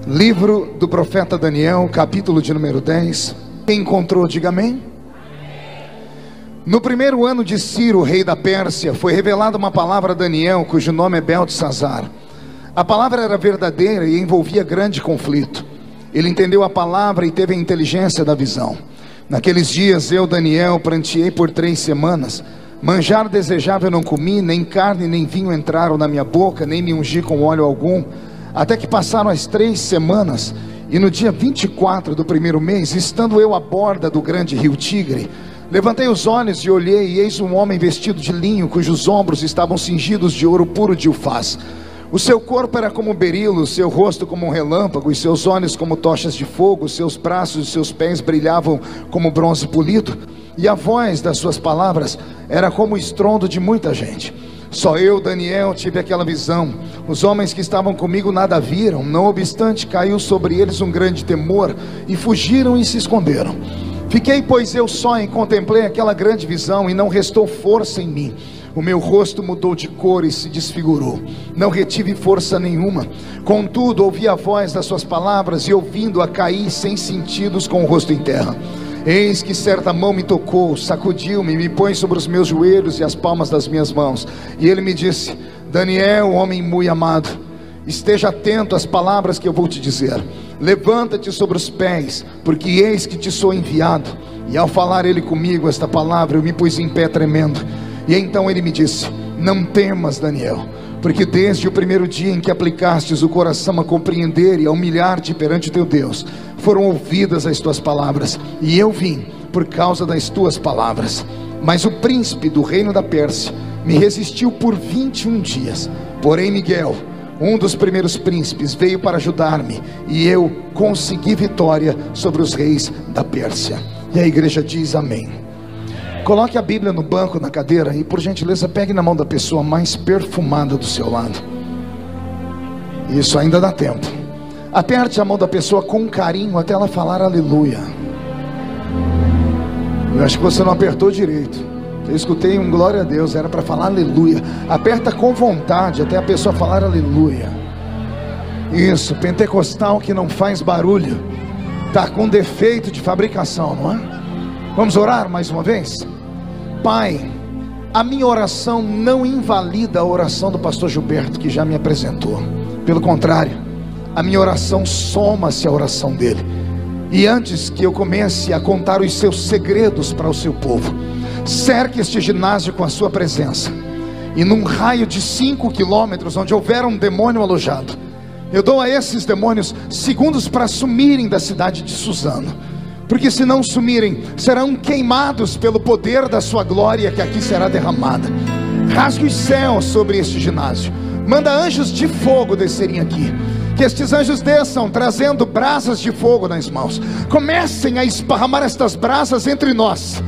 Livro do profeta Daniel, capítulo de número 10. Quem encontrou, diga amém. No primeiro ano de Ciro, rei da Pérsia, foi revelada uma palavra a Daniel, cujo nome é Beltesazar. A palavra era verdadeira e envolvia grande conflito. Ele entendeu a palavra e teve a inteligência da visão. Naqueles dias eu, Daniel, pranteei por 3 semanas. Manjar desejável não comi, nem carne nem vinho entraram na minha boca, nem me ungi com óleo algum, até que passaram as 3 semanas, e no dia 24 do primeiro mês, estando eu à borda do grande rio Tigre, levantei os olhos e olhei, e eis um homem vestido de linho, cujos ombros estavam cingidos de ouro puro de Ufaz. O seu corpo era como berilo, o seu rosto como um relâmpago, e seus olhos como tochas de fogo, seus braços e seus pés brilhavam como bronze polido, e a voz das suas palavras era como o estrondo de muita gente. Só eu, Daniel, tive aquela visão. Os homens que estavam comigo nada viram. Não obstante, caiu sobre eles um grande temor, e fugiram e se esconderam. Fiquei, pois, eu só e contemplei aquela grande visão, e não restou força em mim. O meu rosto mudou de cor e se desfigurou. Não retive força nenhuma. Contudo, ouvi a voz das suas palavras, e ouvindo-a caí sem sentidos com o rosto em terra. Eis que certa mão me tocou, sacudiu-me, me põe sobre os meus joelhos e as palmas das minhas mãos. E ele me disse: Daniel, homem muito amado, esteja atento às palavras que eu vou te dizer. Levanta-te sobre os pés, porque eis que te sou enviado. E ao falar ele comigo esta palavra, eu me pus em pé tremendo. E então ele me disse: não temas, Daniel, porque desde o primeiro dia em que aplicastes o coração a compreender e a humilhar-te perante o teu Deus, foram ouvidas as tuas palavras, e eu vim por causa das tuas palavras. Mas o príncipe do reino da Pérsia me resistiu por 21 dias. Porém Miguel, um dos primeiros príncipes, veio para ajudar-me, e eu consegui vitória sobre os reis da Pérsia. E a igreja diz amém. Coloque a Bíblia no banco, na cadeira, e por gentileza pegue na mão da pessoa mais perfumada do seu lado. Isso ainda dá tempo. Aperte a mão da pessoa com carinho até ela falar aleluia. Eu acho que você não apertou direito. Eu escutei um glória a Deus, era para falar aleluia. Aperta com vontade até a pessoa falar aleluia. Isso, pentecostal que não faz barulho está com defeito de fabricação, não é? Vamos orar mais uma vez? Pai, a minha oração não invalida a oração do pastor Gilberto, que já me apresentou. Pelo contrário, a minha oração soma-se à oração dele. E antes que eu comece a contar os seus segredos para o seu povo, cerque este ginásio com a sua presença. E num raio de 5 quilômetros, onde houver um demônio alojado, eu dou a esses demônios segundos para sumirem da cidade de Suzano. Porque se não sumirem, serão queimados pelo poder da sua glória que aqui será derramada. Rasgue os céus sobre este ginásio. Manda anjos de fogo descerem aqui. Que estes anjos desçam trazendo brasas de fogo nas mãos. Comecem a esparramar estas brasas entre nós.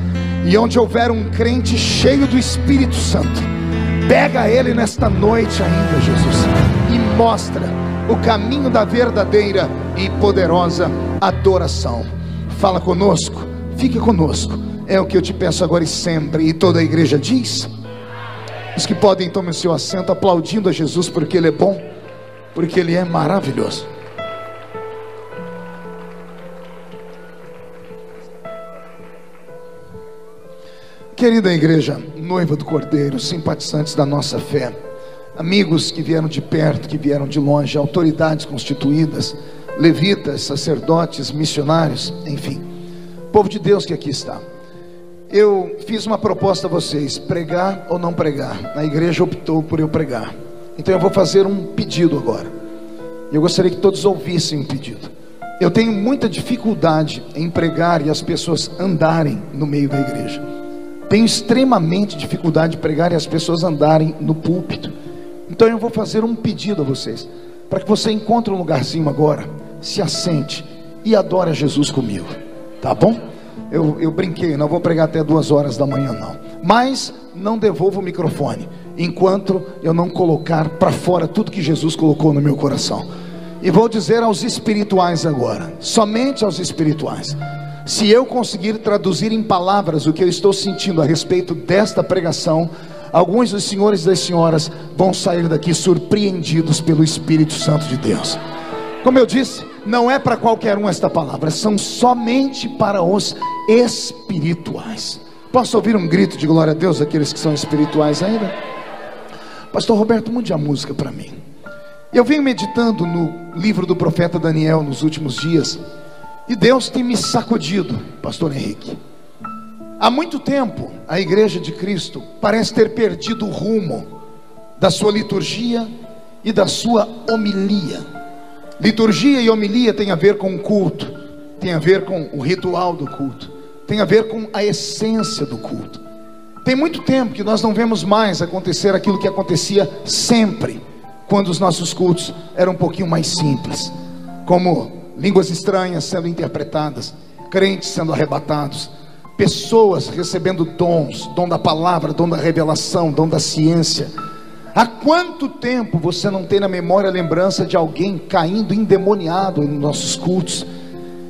E onde houver um crente cheio do Espírito Santo, pega ele nesta noite ainda, Jesus, e mostra o caminho da verdadeira e poderosa adoração. Fala conosco, fique conosco, é o que eu te peço agora e sempre. E toda a igreja diz: os que podem, tomem o seu assento, aplaudindo a Jesus, porque Ele é bom, porque Ele é maravilhoso. Querida igreja, noiva do Cordeiro, simpatizantes da nossa fé, amigos que vieram de perto, que vieram de longe, autoridades constituídas, levitas, sacerdotes, missionários, enfim, povo de Deus que aqui está. Eu fiz uma proposta a vocês: pregar ou não pregar. A igreja optou por eu pregar. Então eu vou fazer um pedido agora. Eu gostaria que todos ouvissem o pedido. Eu tenho muita dificuldade em pregar e as pessoas andarem no meio da igreja. Tenho extremamente dificuldade de pregar e as pessoas andarem no púlpito. Então eu vou fazer um pedido a vocês, para que você encontre um lugarzinho agora, se assente e adore a Jesus comigo, tá bom? Eu brinquei, não vou pregar até 2 horas da manhã não, mas não devolvo o microfone enquanto eu não colocar para fora tudo que Jesus colocou no meu coração. E vou dizer aos espirituais agora, somente aos espirituais: se eu conseguir traduzir em palavras o que eu estou sentindo a respeito desta pregação, alguns dos senhores e das senhoras vão sair daqui surpreendidos pelo Espírito Santo de Deus. Como eu disse, não é para qualquer um esta palavra, são somente para os espirituais. Posso ouvir um grito de glória a Deus daqueles que são espirituais ainda? Pastor Roberto, mude a música para mim. Eu venho meditando no livro do profeta Daniel nos últimos dias, e Deus tem me sacudido, pastor Henrique. Há muito tempo a igreja de Cristo parece ter perdido o rumo da sua liturgia e da sua homilia. Liturgia e homilia tem a ver com o culto, tem a ver com o ritual do culto, tem a ver com a essência do culto. Tem muito tempo que nós não vemos mais acontecer aquilo que acontecia sempre, quando os nossos cultos eram um pouquinho mais simples, como línguas estranhas sendo interpretadas, crentes sendo arrebatados, pessoas recebendo dons, dom da palavra, dom da revelação, dom da ciência. Há quanto tempo você não tem na memória a lembrança de alguém caindo endemoniado em nossos cultos?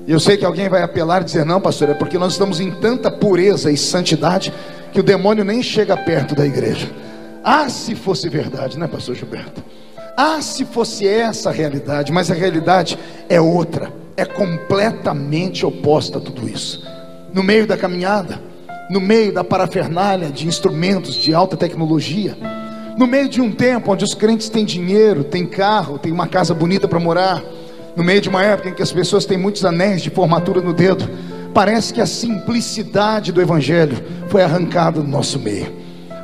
Eu sei que alguém vai apelar e dizer: não, pastor, é porque nós estamos em tanta pureza e santidade que o demônio nem chega perto da igreja. Ah, se fosse verdade, né, pastor Gilberto? Ah, se fosse essa a realidade, mas a realidade é outra, é completamente oposta a tudo isso. No meio da caminhada, no meio da parafernália de instrumentos de alta tecnologia, no meio de um tempo onde os crentes têm dinheiro, têm carro, têm uma casa bonita para morar, no meio de uma época em que as pessoas têm muitos anéis de formatura no dedo, parece que a simplicidade do evangelho foi arrancada do nosso meio.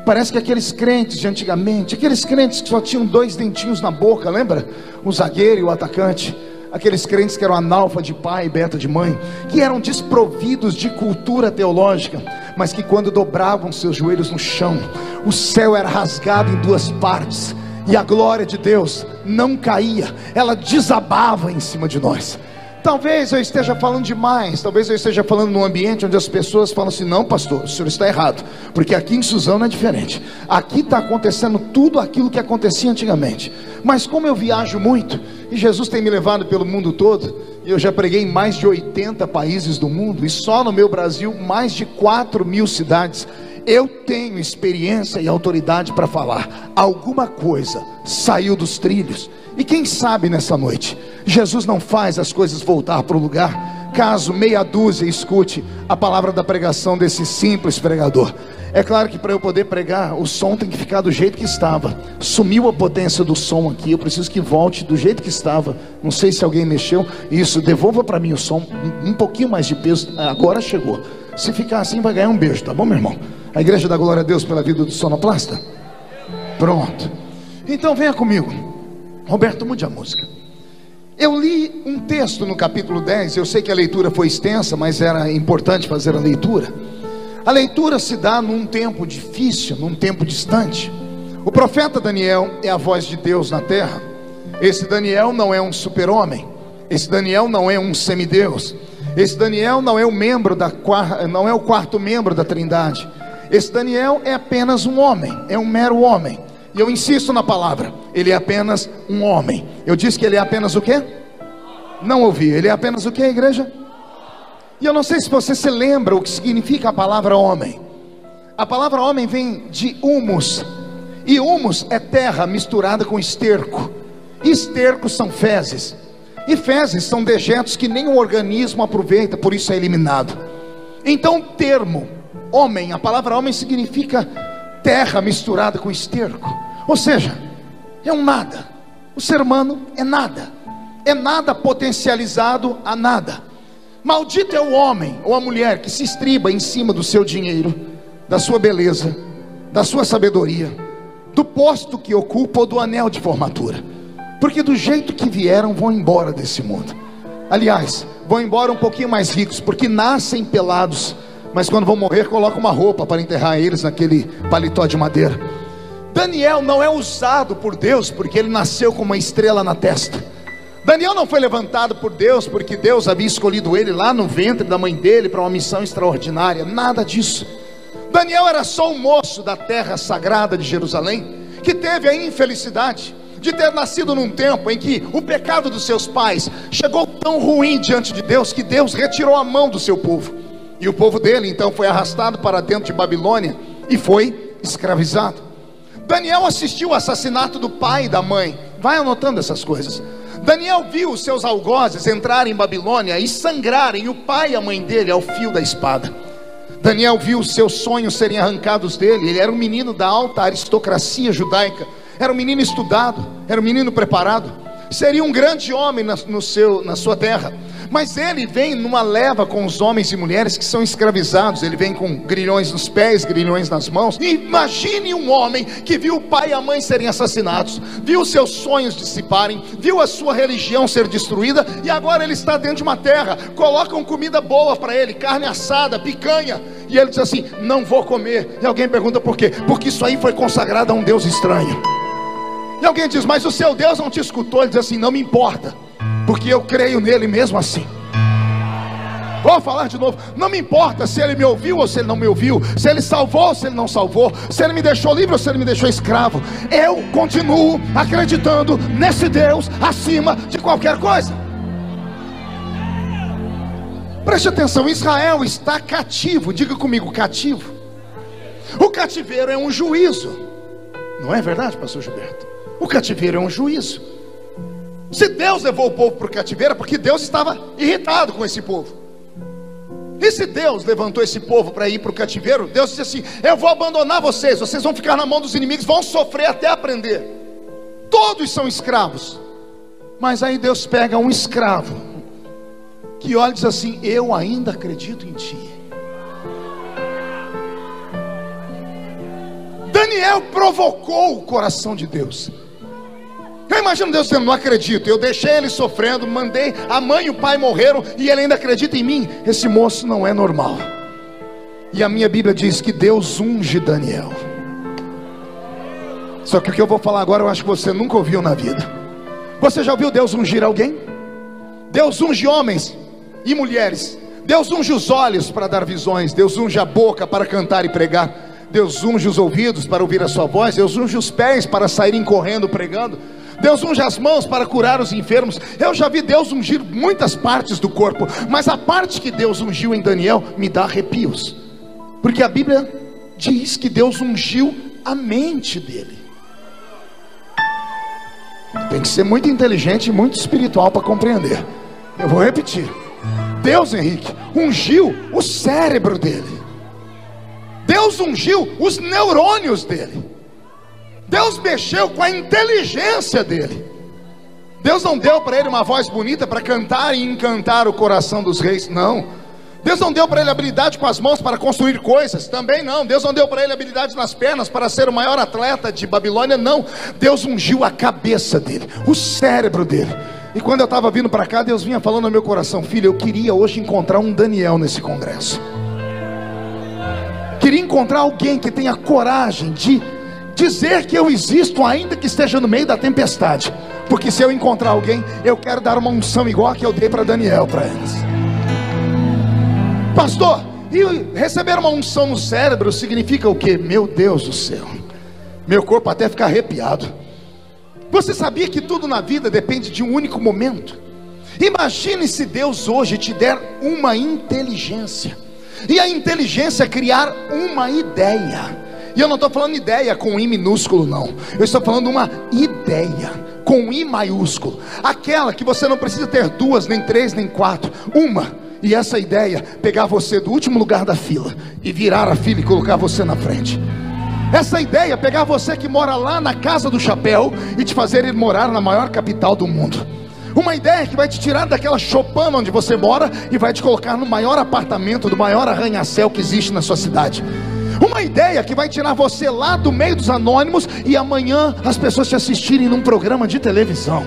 Parece que aqueles crentes de antigamente, aqueles crentes que só tinham 2 dentinhos na boca, lembra? O zagueiro e o atacante. Aqueles crentes que eram analfa de pai e beta de mãe, que eram desprovidos de cultura teológica, mas que quando dobravam seus joelhos no chão, o céu era rasgado em 2 partes, e a glória de Deus não caía, ela desabava em cima de nós. Talvez eu esteja falando demais, talvez eu esteja falando num ambiente onde as pessoas falam assim: não, pastor, o senhor está errado, porque aqui em Suzano é diferente, aqui está acontecendo tudo aquilo que acontecia antigamente. Mas como eu viajo muito, e Jesus tem me levado pelo mundo todo, e eu já preguei em mais de 80 países do mundo, e só no meu Brasil mais de 4.000 cidades, eu tenho experiência e autoridade para falar. Alguma coisa saiu dos trilhos, e quem sabe nessa noite Jesus não faz as coisas voltar para o lugar, caso meia dúzia escute a palavra da pregação desse simples pregador. É claro que para eu poder pregar, o som tem que ficar do jeito que estava. Sumiu a potência do som aqui, eu preciso que volte do jeito que estava. Não sei se alguém mexeu. Isso, devolva para mim o som, um pouquinho mais de peso. Agora chegou. Se ficar assim vai ganhar um beijo, tá bom, meu irmão? A igreja dá glória a Deus pela vida do sonoplasta? Pronto. Então venha comigo. Roberto, mude a música. Eu li um texto no capítulo 10. Eu sei que a leitura foi extensa, mas era importante fazer a leitura. A leitura se dá num tempo difícil, num tempo distante. O profeta Daniel é a voz de Deus na terra. Esse Daniel não é um super-homem. Esse Daniel não é um semideus. Esse Daniel não é não é o quarto membro da Trindade. Esse Daniel é apenas um homem, é um mero homem. E eu insisto na palavra, ele é apenas um homem. Eu disse que ele é apenas o quê? Não ouvi. Ele é apenas o quê, igreja? E eu não sei se você se lembra o que significa a palavra homem. A palavra homem vem de humus, e humus é terra misturada com esterco. Estercos são fezes, e fezes são dejetos que nem o organismo aproveita, por isso é eliminado. Então o termo homem, a palavra homem significa terra misturada com esterco. Ou seja, é um nada. O ser humano é nada potencializado a nada. Maldito é o homem ou a mulher que se estriba em cima do seu dinheiro, da sua beleza, da sua sabedoria, do posto que ocupa ou do anel de formatura, porque do jeito que vieram vão embora desse mundo. Aliás, vão embora um pouquinho mais ricos, porque nascem pelados, mas quando vão morrer colocam uma roupa para enterrar eles naquele paletó de madeira. Daniel não é usado por Deus porque ele nasceu com uma estrela na testa. Daniel não foi levantado por Deus porque Deus havia escolhido ele lá no ventre da mãe dele para uma missão extraordinária. Nada disso. Daniel era só um moço da terra sagrada de Jerusalém, que teve a infelicidade de ter nascido num tempo em que o pecado dos seus pais chegou tão ruim diante de Deus, que Deus retirou a mão do seu povo, e o povo dele então foi arrastado para dentro de Babilônia e foi escravizado. Daniel assistiu o assassinato do pai e da mãe. Vai anotando essas coisas. Daniel viu os seus algozes entrarem em Babilônia e sangrarem o pai e a mãe dele ao fio da espada. Daniel viu os seus sonhos serem arrancados dele. Ele era um menino da alta aristocracia judaica, era um menino estudado, era um menino preparado, seria um grande homem na sua terra. Mas ele vem numa leva com os homens e mulheres que são escravizados. Ele vem com grilhões nos pés, grilhões nas mãos. Imagine um homem que viu o pai e a mãe serem assassinados, viu os seus sonhos dissiparem, viu a sua religião ser destruída, e agora ele está dentro de uma terra. Colocam comida boa para ele, carne assada, picanha, e ele diz assim: não vou comer. E alguém pergunta por quê? Porque isso aí foi consagrado a um Deus estranho. E alguém diz: mas o seu Deus não te escutou. Ele diz assim: não me importa, porque eu creio nele mesmo assim. Vou falar de novo: não me importa se ele me ouviu ou se ele não me ouviu, se ele salvou ou se ele não salvou, se ele me deixou livre ou se ele me deixou escravo. Eu continuo acreditando nesse Deus acima de qualquer coisa. Preste atenção: Israel está cativo. Diga comigo: cativo. O cativeiro é um juízo. Não é verdade, pastor Gilberto? O cativeiro é um juízo. Se Deus levou o povo para o cativeiro, é porque Deus estava irritado com esse povo. E se Deus levantou esse povo para ir para o cativeiro, Deus disse assim: eu vou abandonar vocês, vocês vão ficar na mão dos inimigos, vão sofrer até aprender. Todos são escravos. Mas aí Deus pega um escravo que olha e diz assim: eu ainda acredito em ti. Daniel provocou o coração de Deus. Eu imagino Deus dizendo: não acredito, eu deixei ele sofrendo, mandei, a mãe e o pai morreram, e ele ainda acredita em mim. Esse moço não é normal. E a minha Bíblia diz que Deus unge Daniel. Só que o que eu vou falar agora, eu acho que você nunca ouviu na vida. Você já ouviu Deus ungir alguém? Deus unge homens e mulheres. Deus unge os olhos para dar visões. Deus unge a boca para cantar e pregar. Deus unge os ouvidos para ouvir a sua voz. Deus unge os pés para saírem correndo pregando. Deus unge as mãos para curar os enfermos. Eu já vi Deus ungir muitas partes do corpo, mas a parte que Deus ungiu em Daniel me dá arrepios, porque a Bíblia diz que Deus ungiu a mente dele. Tem que ser muito inteligente e muito espiritual para compreender. Eu vou repetir: Deus, Henrique, ungiu o cérebro dele. Deus ungiu os neurônios dele. Deus mexeu com a inteligência dele. Deus não deu para ele uma voz bonita para cantar e encantar o coração dos reis, não. Deus não deu para ele habilidade com as mãos para construir coisas, também não. Deus não deu para ele habilidade nas pernas para ser o maior atleta de Babilônia, não. Deus ungiu a cabeça dele, o cérebro dele. E quando eu estava vindo para cá, Deus vinha falando no meu coração: filho, eu queria hoje encontrar um Daniel nesse congresso. Queria encontrar alguém que tenha coragem de dizer que eu existo, ainda que esteja no meio da tempestade. Porque se eu encontrar alguém, eu quero dar uma unção igual a que eu dei para Daniel para eles. Pastor, e receber uma unção no cérebro significa o quê? Meu Deus do céu, meu corpo até fica arrepiado. Você sabia que tudo na vida depende de um único momento? Imagine se Deus hoje te der uma inteligência, e a inteligência criar uma ideia. E eu não estou falando ideia com I minúsculo, não. Eu estou falando uma ideia com I maiúsculo. Aquela que você não precisa ter duas, nem três, nem quatro. Uma. E essa ideia, pegar você do último lugar da fila e virar a fila e colocar você na frente. Essa ideia, pegar você que mora lá na Casa do Chapéu e te fazer ir morar na maior capital do mundo. Uma ideia que vai te tirar daquela choupana onde você mora e vai te colocar no maior apartamento, do maior arranha-céu que existe na sua cidade. Uma ideia que vai tirar você lá do meio dos anônimos e amanhã as pessoas te assistirem num programa de televisão.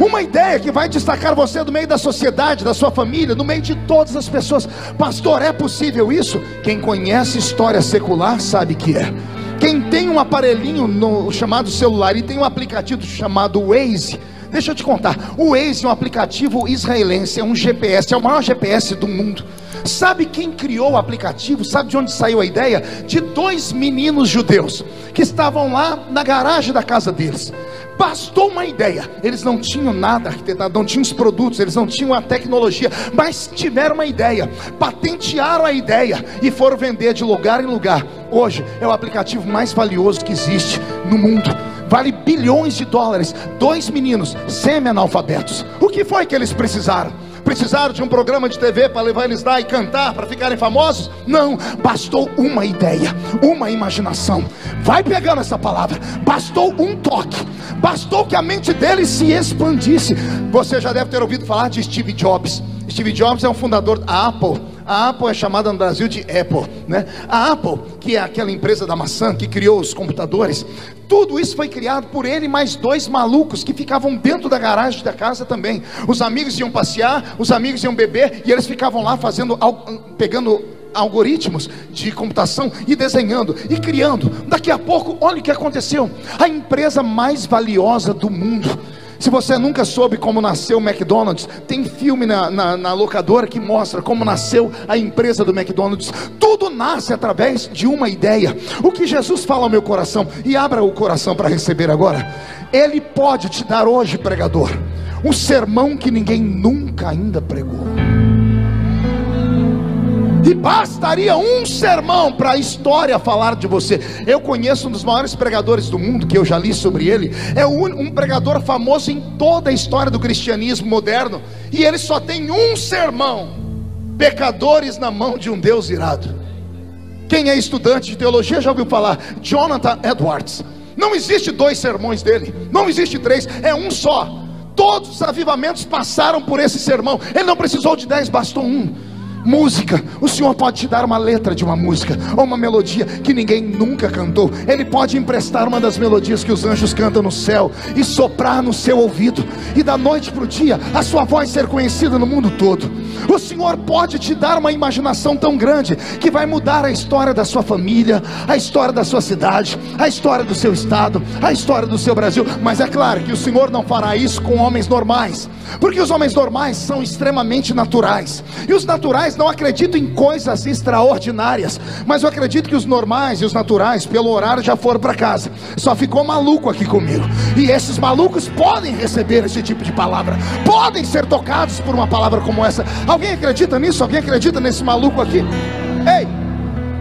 Uma ideia que vai destacar você do meio da sociedade, da sua família, no meio de todas as pessoas. Pastor, é possível isso? Quem conhece história secular sabe que é. Quem tem um aparelhinho chamado celular e tem um aplicativo chamado Waze, deixa eu te contar, o Waze é um aplicativo israelense, é um GPS, é o maior GPS do mundo. Sabe quem criou o aplicativo? Sabe de onde saiu a ideia? De dois meninos judeus que estavam lá na garagem da casa deles. Bastou uma ideia. Eles não tinham nada arquitetado, não tinham os produtos, eles não tinham a tecnologia, mas tiveram uma ideia, patentearam a ideia e foram vender de lugar em lugar. Hoje é o aplicativo mais valioso que existe no mundo. vale bilhões de dólares. 2 meninos semi-analfabetos. O que foi que eles precisaram? Precisaram de um programa de TV para levar eles lá e cantar para ficarem famosos? Não, bastou uma ideia, uma imaginação. Vai pegando essa palavra. Bastou um toque, bastou que a mente deles se expandisse. Você já deve ter ouvido falar de Steve Jobs. Steve Jobs é um fundador da Apple. A Apple é chamada no Brasil de Apple, né? A Apple, que é aquela empresa da maçã que criou os computadores, tudo isso foi criado por ele e mais 2 malucos que ficavam dentro da garagem da casa também. Os amigos iam passear, os amigos iam beber, e eles ficavam lá pegando algoritmos de computação e desenhando e criando. Daqui a pouco, olha o que aconteceu. A empresa mais valiosa do mundo. Se você nunca soube como nasceu o McDonald's, tem filme na locadora que mostra como nasceu a empresa do McDonald's. Tudo nasce através de uma ideia. O que Jesus fala ao meu coração, e abra o coração para receber agora. Ele pode te dar hoje, pregador, um sermão que ninguém nunca ainda pregou. E bastaria um sermão para a história falar de você. Eu conheço um dos maiores pregadores do mundo, que eu já li sobre ele. É um pregador famoso em toda a história do cristianismo moderno. E ele só tem um sermão: pecadores na mão de um Deus irado. Quem é estudante de teologia já ouviu falar? Jonathan Edwards. Não existe 2 sermões dele, não existe 3, é um só. Todos os avivamentos passaram por esse sermão. Ele não precisou de 10, bastou um. Música, o Senhor pode te dar uma letra de uma música, ou uma melodia que ninguém nunca cantou. Ele pode emprestar uma das melodias que os anjos cantam no céu e soprar no seu ouvido, e da noite para o dia a sua voz ser conhecida no mundo todo. O Senhor pode te dar uma imaginação tão grande que vai mudar a história da sua família, a história da sua cidade, a história do seu estado, a história do seu Brasil. Mas é claro que o Senhor não fará isso com homens normais, porque os homens normais são extremamente naturais, e os naturais não acreditam em coisas extraordinárias. Mas eu acredito que os normais e os naturais, pelo horário, já foram para casa. Só ficou maluco aqui comigo, e esses malucos podem receber esse tipo de palavra, podem ser tocados por uma palavra como essa. Alguém acredita nisso? Alguém acredita nesse maluco aqui? Ei,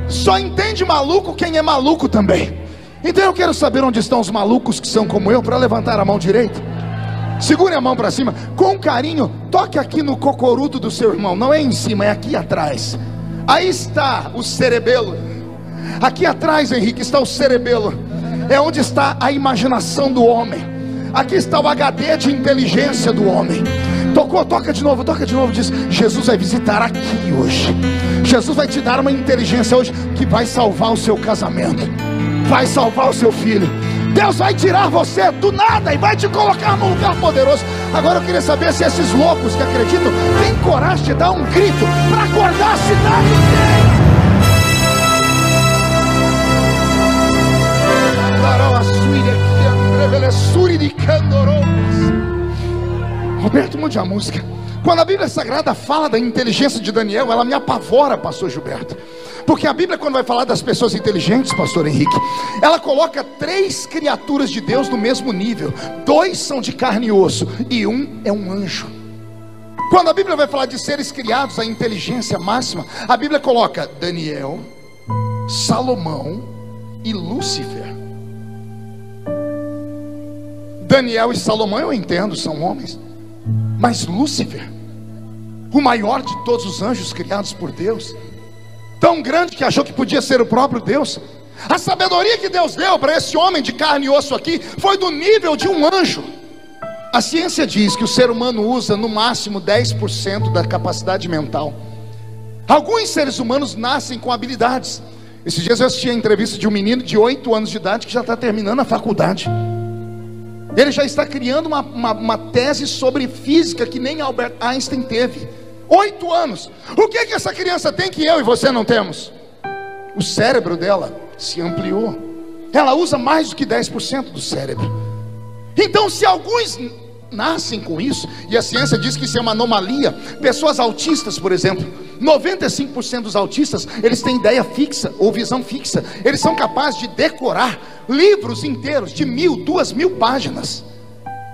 só entende maluco quem é maluco também. Então eu quero saber onde estão os malucos que são como eu, para levantar a mão direita. Segure a mão para cima, com carinho. Toque aqui no cocorudo do seu irmão. Não é em cima, é aqui atrás. Aí está o cerebelo. Aqui atrás, Henrique, está o cerebelo. É onde está a imaginação do homem. Aqui está o HD de inteligência do homem. Tocou, toca de novo, diz: Jesus vai visitar aqui hoje. Jesus vai te dar uma inteligência hoje que vai salvar o seu casamento, vai salvar o seu filho. Deus vai tirar você do nada e vai te colocar num lugar poderoso. Agora eu queria saber se esses loucos que acreditam têm coragem de dar um grito para acordar a cidade inteira. Roberto, mude a música. Quando a Bíblia Sagrada fala da inteligência de Daniel, ela me apavora, pastor Gilberto. Porque a Bíblia, quando vai falar das pessoas inteligentes, pastor Henrique, ela coloca 3 criaturas de Deus no mesmo nível. 2 são de carne e osso, e um é um anjo. Quando a Bíblia vai falar de seres criados à inteligência máxima, a Bíblia coloca Daniel, Salomão e Lúcifer. Daniel e Salomão eu entendo, são homens. Mas Lúcifer, o maior de todos os anjos criados por Deus, tão grande que achou que podia ser o próprio Deus. A sabedoria que Deus deu para esse homem de carne e osso aqui foi do nível de um anjo. A ciência diz que o ser humano usa no máximo 10% da capacidade mental. Alguns seres humanos nascem com habilidades. Esses dias eu assisti a entrevista de um menino de 8 anos de idade que já está terminando a faculdade. Ele já está criando uma tese sobre física que nem Albert Einstein teve. 8 anos. O que essa criança tem que eu e você não temos? O cérebro dela se ampliou. Ela usa mais do que 10% do cérebro. Então, se alguns nascem com isso, e a ciência diz que isso é uma anomalia. Pessoas autistas, por exemplo, 95% dos autistas, eles têm ideia fixa ou visão fixa. Eles são capazes de decorar livros inteiros de 1.000, 2.000 páginas.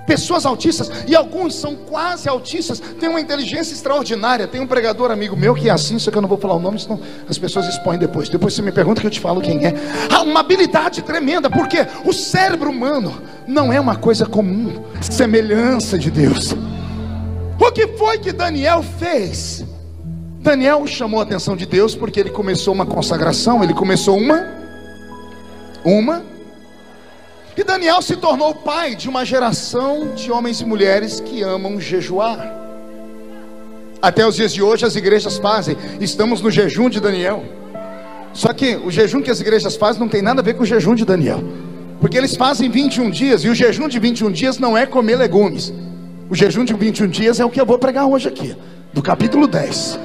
Pessoas autistas, e alguns são quase autistas, têm uma inteligência extraordinária. Tem um pregador amigo meu que é assim, só que eu não vou falar o nome, senão as pessoas expõem depois. Depois você me pergunta que eu te falo quem é. Há uma habilidade tremenda, porque o cérebro humano não é uma coisa comum, semelhança de Deus. O que foi que Daniel fez? Daniel chamou a atenção de Deus porque ele começou uma consagração, ele começou e Daniel se tornou pai de uma geração de homens e mulheres que amam jejuar. Até os dias de hoje as igrejas fazem, estamos no jejum de Daniel. Só que o jejum que as igrejas fazem não tem nada a ver com o jejum de Daniel, porque eles fazem 21 dias, e o jejum de 21 dias não é comer legumes. O jejum de 21 dias é o que eu vou pregar hoje aqui, do capítulo 10.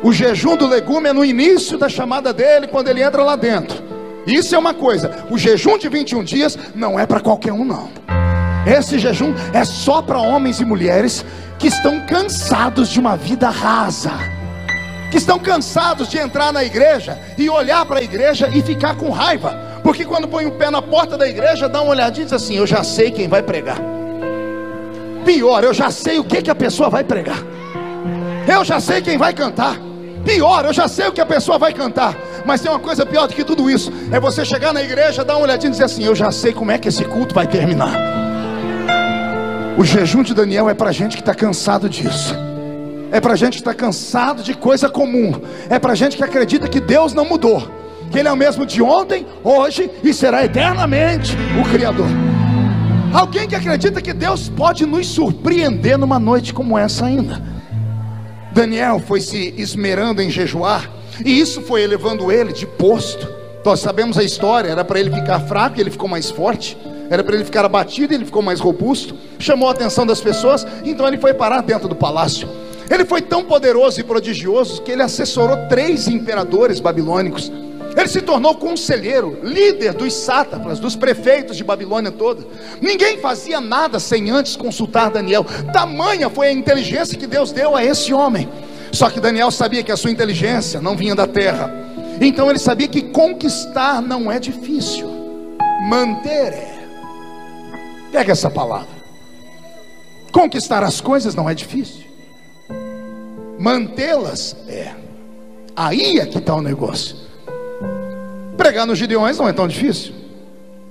O jejum do legume é no início da chamada dele, quando ele entra lá dentro. Isso é uma coisa. O jejum de 21 dias não é para qualquer um, não. Esse jejum é só para homens e mulheres que estão cansados de uma vida rasa, que estão cansados de entrar na igreja e olhar para a igreja e ficar com raiva, porque quando põe o pé na porta da igreja, dá uma olhadinha e diz assim: eu já sei quem vai pregar. Pior, eu já sei o que a pessoa vai pregar. Eu já sei quem vai cantar. Pior, eu já sei o que a pessoa vai cantar. Mas tem uma coisa pior do que tudo isso, é você chegar na igreja, dar uma olhadinha e dizer assim: eu já sei como é que esse culto vai terminar. O jejum de Daniel é para gente que está cansado disso. É para gente que está cansado de coisa comum. É para gente que acredita que Deus não mudou, que Ele é o mesmo de ontem, hoje e será eternamente o Criador. Alguém que acredita que Deus pode nos surpreender numa noite como essa ainda. Daniel foi se esmerando em jejuar, e isso foi elevando ele de posto. Nós sabemos a história. Era para ele ficar fraco e ele ficou mais forte. Era para ele ficar abatido e ele ficou mais robusto. Chamou a atenção das pessoas, então ele foi parar dentro do palácio. Ele foi tão poderoso e prodigioso que ele assessorou 3 imperadores babilônicos. Ele se tornou conselheiro, líder dos sátrapas, dos prefeitos de Babilônia toda. Ninguém fazia nada sem antes consultar Daniel. Tamanha foi a inteligência que Deus deu a esse homem. Só que Daniel sabia que a sua inteligência não vinha da terra. Então ele sabia que conquistar não é difícil, manter é. Pega essa palavra. Conquistar as coisas não é difícil, mantê-las é. Aí é que está o negócio. Pregar nos Gideões não é tão difícil.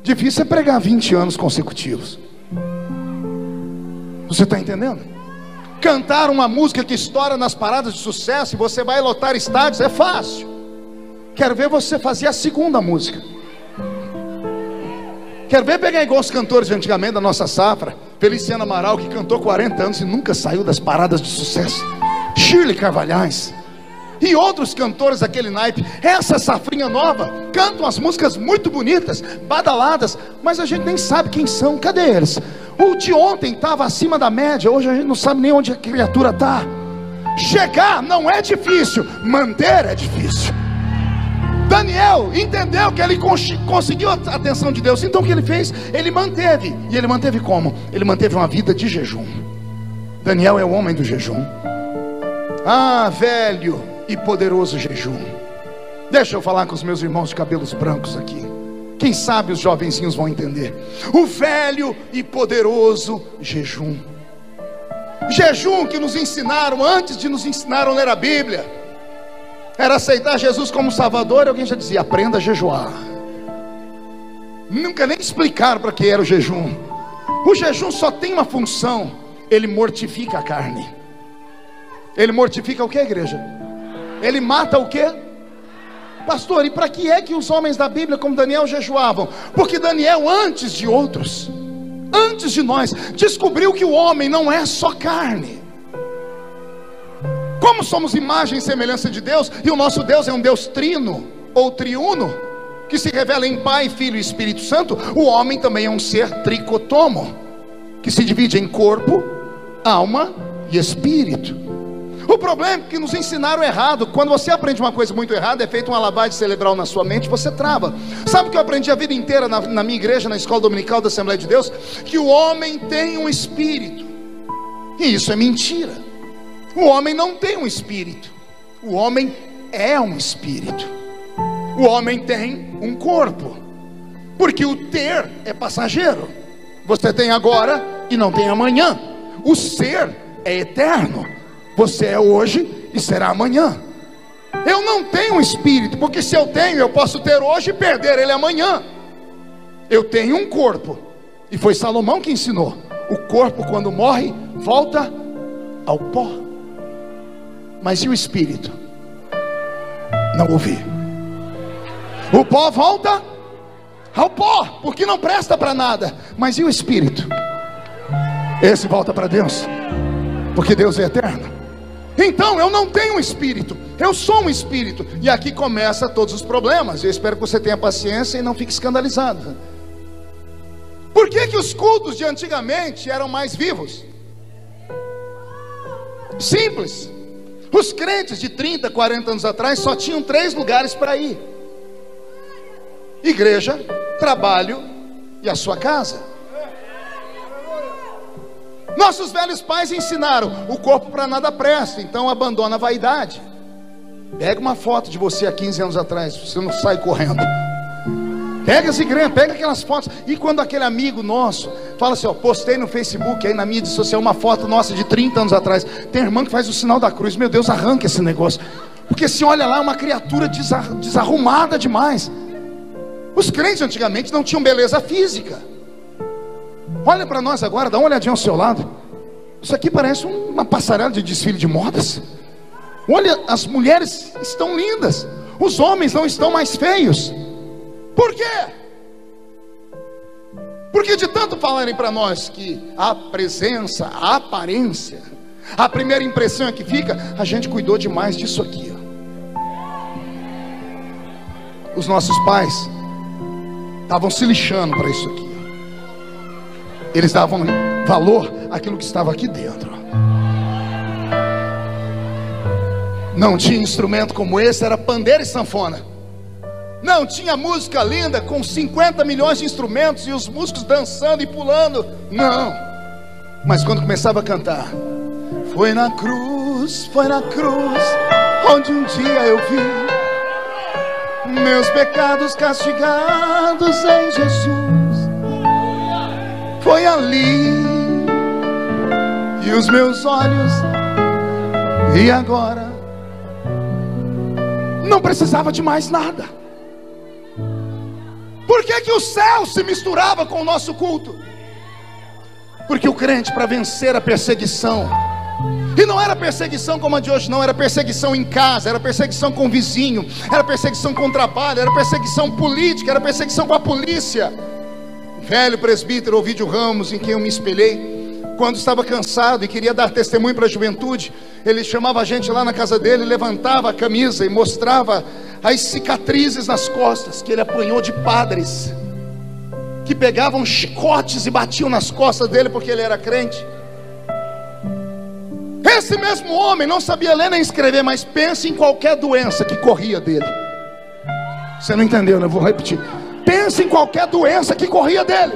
Difícil é pregar 20 anos consecutivos. Você está entendendo? Cantar uma música que estoura nas paradas de sucesso e você vai lotar estádios é fácil. Quero ver você fazer a segunda música. Quero ver pegar igual os cantores de antigamente da nossa safra, Feliciano Amaral, que cantou 40 anos e nunca saiu das paradas de sucesso, Shirley Carvalhais e outros cantores daquele naipe. Essa safrinha nova cantam as músicas muito bonitas, badaladas, mas a gente nem sabe quem são. Cadê eles? O de ontem estava acima da média, hoje a gente não sabe nem onde a criatura está. Chegar não é difícil, manter é difícil. Daniel entendeu que ele conseguiu a atenção de Deus. Então o que ele fez? Ele manteve. E ele manteve como? Ele manteve uma vida de jejum. Daniel é o homem do jejum. Ah, velho e poderoso jejum. Deixa eu falar com os meus irmãos de cabelos brancos aqui. Quem sabe os jovenzinhos vão entender. O velho e poderoso jejum. Jejum que nos ensinaram antes de nos ensinar a ler a Bíblia. Era aceitar Jesus como Salvador, e alguém já dizia: aprenda a jejuar. Nunca nem explicaram para que era o jejum. O jejum só tem uma função: ele mortifica a carne. Ele mortifica o que, igreja? Ele mata o que? Pastor, e para que é que os homens da Bíblia como Daniel jejuavam? Porque Daniel, antes de outros, antes de nós, descobriu que o homem não é só carne. Como somos imagem e semelhança de Deus, e o nosso Deus é um Deus trino, ou triuno, que se revela em Pai, Filho e Espírito Santo, o homem também é um ser tricotomo, que se divide em corpo, alma e espírito. O problema é que nos ensinaram errado. Quando você aprende uma coisa muito errada, é feita uma lavagem cerebral na sua mente, você trava. Sabe o que eu aprendi a vida inteira na minha igreja, na escola dominical da Assembleia de Deus? Que o homem tem um espírito. E isso é mentira. O homem não tem um espírito. O homem é um espírito. O homem tem um corpo. Porque o ter é passageiro. Você tem agora e não tem amanhã. O ser é eterno. Você é hoje e será amanhã. Eu não tenho um espírito, porque se eu tenho, eu posso ter hoje e perder ele amanhã. Eu tenho um corpo, e foi Salomão que ensinou: o corpo, quando morre, volta ao pó. Mas e o espírito? Não ouvi. O pó volta ao pó, porque não presta para nada. Mas e o espírito? Esse volta para Deus, porque Deus é eterno. Então eu não tenho um espírito, eu sou um espírito. E aqui começa todos os problemas. Eu espero que você tenha paciência e não fique escandalizado. Por que que os cultos de antigamente eram mais vivos? Simples. Os crentes de 30, 40 anos atrás só tinham 3 lugares para ir: igreja, trabalho e a sua casa. Nossos velhos pais ensinaram: o corpo para nada presta, então abandona a vaidade. Pega uma foto de você há 15 anos atrás, você não sai correndo. Pega as igrejas, pega aquelas fotos. E quando aquele amigo nosso fala assim, ó, postei no Facebook, aí na mídia social, uma foto nossa de 30 anos atrás. Tem irmã que faz o sinal da cruz. Meu Deus, arranca esse negócio. Porque se olha lá, é uma criatura desarrumada demais. Os crentes antigamente não tinham beleza física. Olha para nós agora, dá uma olhadinha ao seu lado. Isso aqui parece uma passarela de desfile de modas. Olha, as mulheres estão lindas, os homens não estão mais feios. Por quê? Porque de tanto falarem para nós que a presença, a aparência, a primeira impressão é que fica, a gente cuidou demais disso aqui, ó. Os nossos pais estavam se lixando para isso aqui. Eles davam valor àquilo que estava aqui dentro. Não tinha instrumento como esse, era pandeiro e sanfona. Não tinha música linda com 50 milhões de instrumentos e os músicos dançando e pulando. Não. Mas quando começava a cantar, foi na cruz, onde um dia eu vi meus pecados castigados em Jesus. Foi ali, e os meus olhos, e agora não precisava de mais nada. Por que que o céu se misturava com o nosso culto? Porque o crente, para vencer a perseguição, e não era perseguição como a de hoje, não, era perseguição em casa, era perseguição com o vizinho, era perseguição com o trabalho, era perseguição política, era perseguição com a polícia. O velho presbítero Ovídio Ramos, em quem eu me espelhei, quando estava cansado e queria dar testemunho para a juventude, ele chamava a gente lá na casa dele, levantava a camisa e mostrava as cicatrizes nas costas que ele apanhou de padres que pegavam chicotes e batiam nas costas dele porque ele era crente. Esse mesmo homem não sabia ler nem escrever, mas pense em qualquer doença que corria dele. Você não entendeu, né? Eu vou repetir. Pense em qualquer doença que corria dele.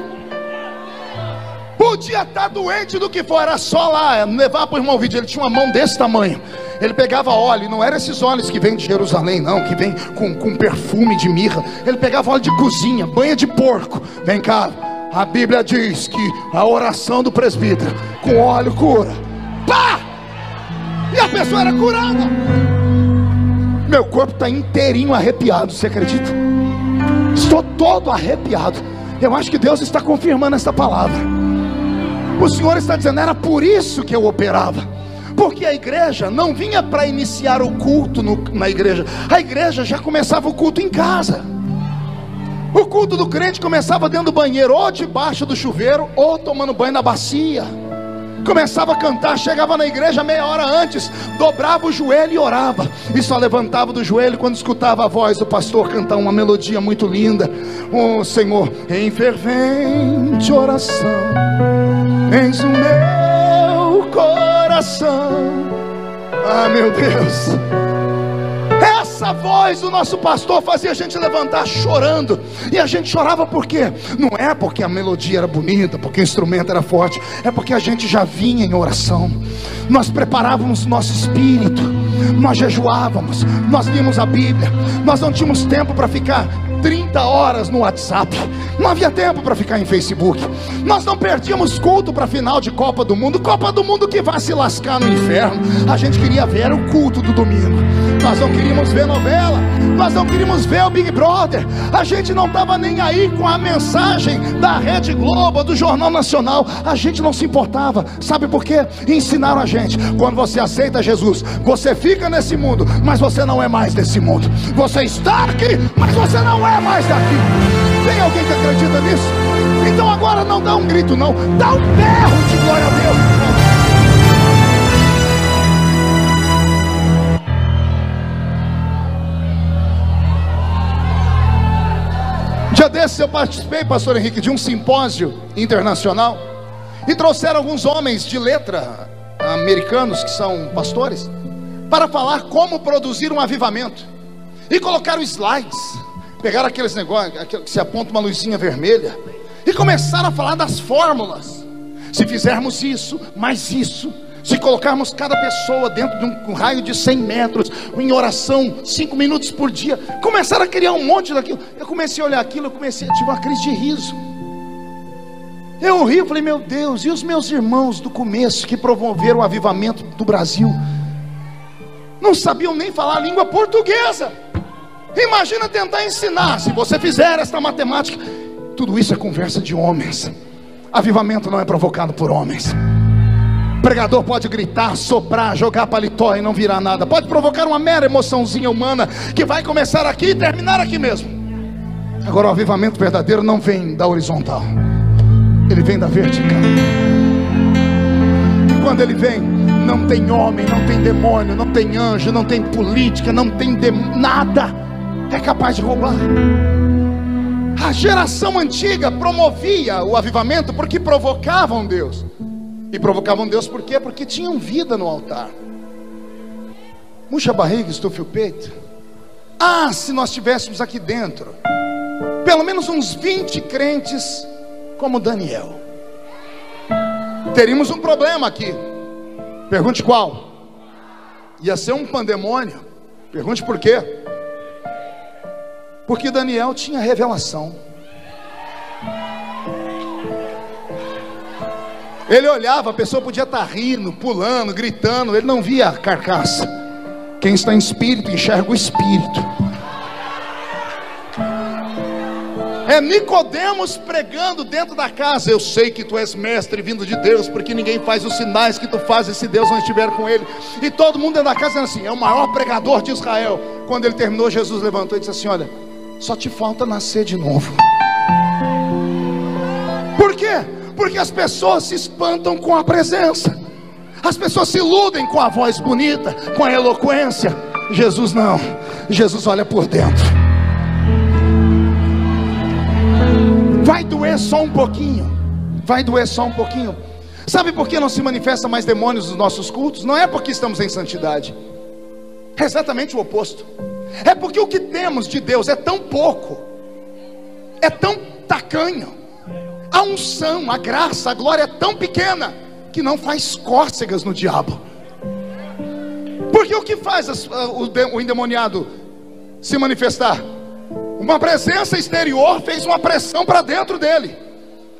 Podia estar doente do que for, era só lá levar para o irmão Ovídio. Ele tinha uma mão desse tamanho. Ele pegava óleo, e não eram esses óleos que vêm de Jerusalém, não, que vem com perfume de mirra. Ele pegava óleo de cozinha, banha de porco. Vem cá, a Bíblia diz que a oração do presbítero com óleo cura. Pá! E a pessoa era curada. Meu corpo está inteirinho arrepiado, você acredita? Estou todo arrepiado. Eu acho que Deus está confirmando essa palavra. O Senhor está dizendo, era por isso que eu operava. Porque a igreja não vinha para iniciar o culto na igreja. A igreja já começava o culto em casa. O culto do crente começava dentro do banheiro, ou debaixo do chuveiro, ou tomando banho na bacia. Começava a cantar, chegava na igreja meia hora antes, dobrava o joelho e orava. E só levantava do joelho quando escutava a voz do pastor cantar uma melodia muito linda. Oh Senhor, em fervente oração, eis o meu coração. Ah, meu Deus. Essa voz do nosso pastor fazia a gente levantar chorando. E a gente chorava por quê? Não é porque a melodia era bonita, porque o instrumento era forte. É porque a gente já vinha em oração. Nós preparávamos nosso espírito nós jejuávamos, nós líamos a Bíblia, nós não tínhamos tempo para ficar 30 horas no WhatsApp, não havia tempo para ficar em Facebook, nós não perdíamos culto para final de Copa do Mundo que vai se lascar no inferno. A gente queria ver o culto do domingo, nós não queríamos ver novela, nós não queríamos ver o Big Brother, a gente não estava nem aí com a mensagem da Rede Globo, do Jornal Nacional, a gente não se importava. Sabe por quê? Ensinaram a gente: quando você aceita Jesus, você fica nesse mundo, mas você não é mais desse mundo. Você está aqui, mas você não é mais daqui. Tem alguém que acredita nisso? Então agora não dá um grito não, dá um berro de glória a Deus. Dia desses eu participei, pastor Henrique, de um simpósio internacional, e trouxeram alguns homens de letra americanos que são pastores para falar como produzir um avivamento, e colocaram slides, pegaram aqueles negócios que se aponta uma luzinha vermelha, e começaram a falar das fórmulas. Se fizermos isso, mais isso, se colocarmos cada pessoa dentro de um raio de 100 metros, em oração, 5 minutos por dia, começaram a criar um monte daquilo. Eu comecei a olhar aquilo, eu tive uma crise de riso. Eu ri, eu falei: meu Deus, e os meus irmãos do começo que promoveram o avivamento do Brasil, não sabiam nem falar a língua portuguesa. Imagina tentar ensinar. Se você fizer esta matemática, tudo isso é conversa de homens. Avivamento não é provocado por homens. Pregador pode gritar, soprar, jogar paletó e não virar nada. Pode provocar uma mera emoçãozinha humana que vai começar aqui e terminar aqui mesmo. Agora o avivamento verdadeiro não vem da horizontal, ele vem da vertical. E quando ele vem, não tem homem, não tem demônio, não tem anjo, não tem política, não tem nada é capaz de roubar. A geração antiga promovia o avivamento porque provocavam Deus. E provocavam Deus por quê? Porque tinham vida no altar. Murcha a barriga, estufe o peito. Ah, se nós tivéssemos aqui dentro pelo menos uns 20 crentes como Daniel, teríamos um problema aqui. Pergunte qual? Ia ser um pandemônio. Pergunte por quê? Porque Daniel tinha revelação. Ele olhava, a pessoa podia estar rindo, pulando, gritando, ele não via a carcaça. Quem está em espírito enxerga o espírito. É Nicodemos pregando dentro da casa: eu sei que tu és mestre vindo de Deus, porque ninguém faz os sinais que tu fazes se Deus não estiver com ele. E todo mundo dentro da casa dizendo assim: é o maior pregador de Israel. Quando ele terminou, Jesus levantou e disse assim: olha, só te falta nascer de novo. Por quê? Porque as pessoas se espantam com a presença, as pessoas se iludem com a voz bonita, com a eloquência. Jesus não, Jesus olha por dentro. Vai doer só um pouquinho, vai doer só um pouquinho. Sabe por que não se manifesta mais demônios nos nossos cultos? Não é porque estamos em santidade, é exatamente o oposto. É porque o que temos de Deus é tão pouco, é tão tacanho. A unção, a graça, a glória é tão pequena que não faz cócegas no diabo. Porque o que faz o endemoniado se manifestar? Uma presença exterior fez uma pressão para dentro dele.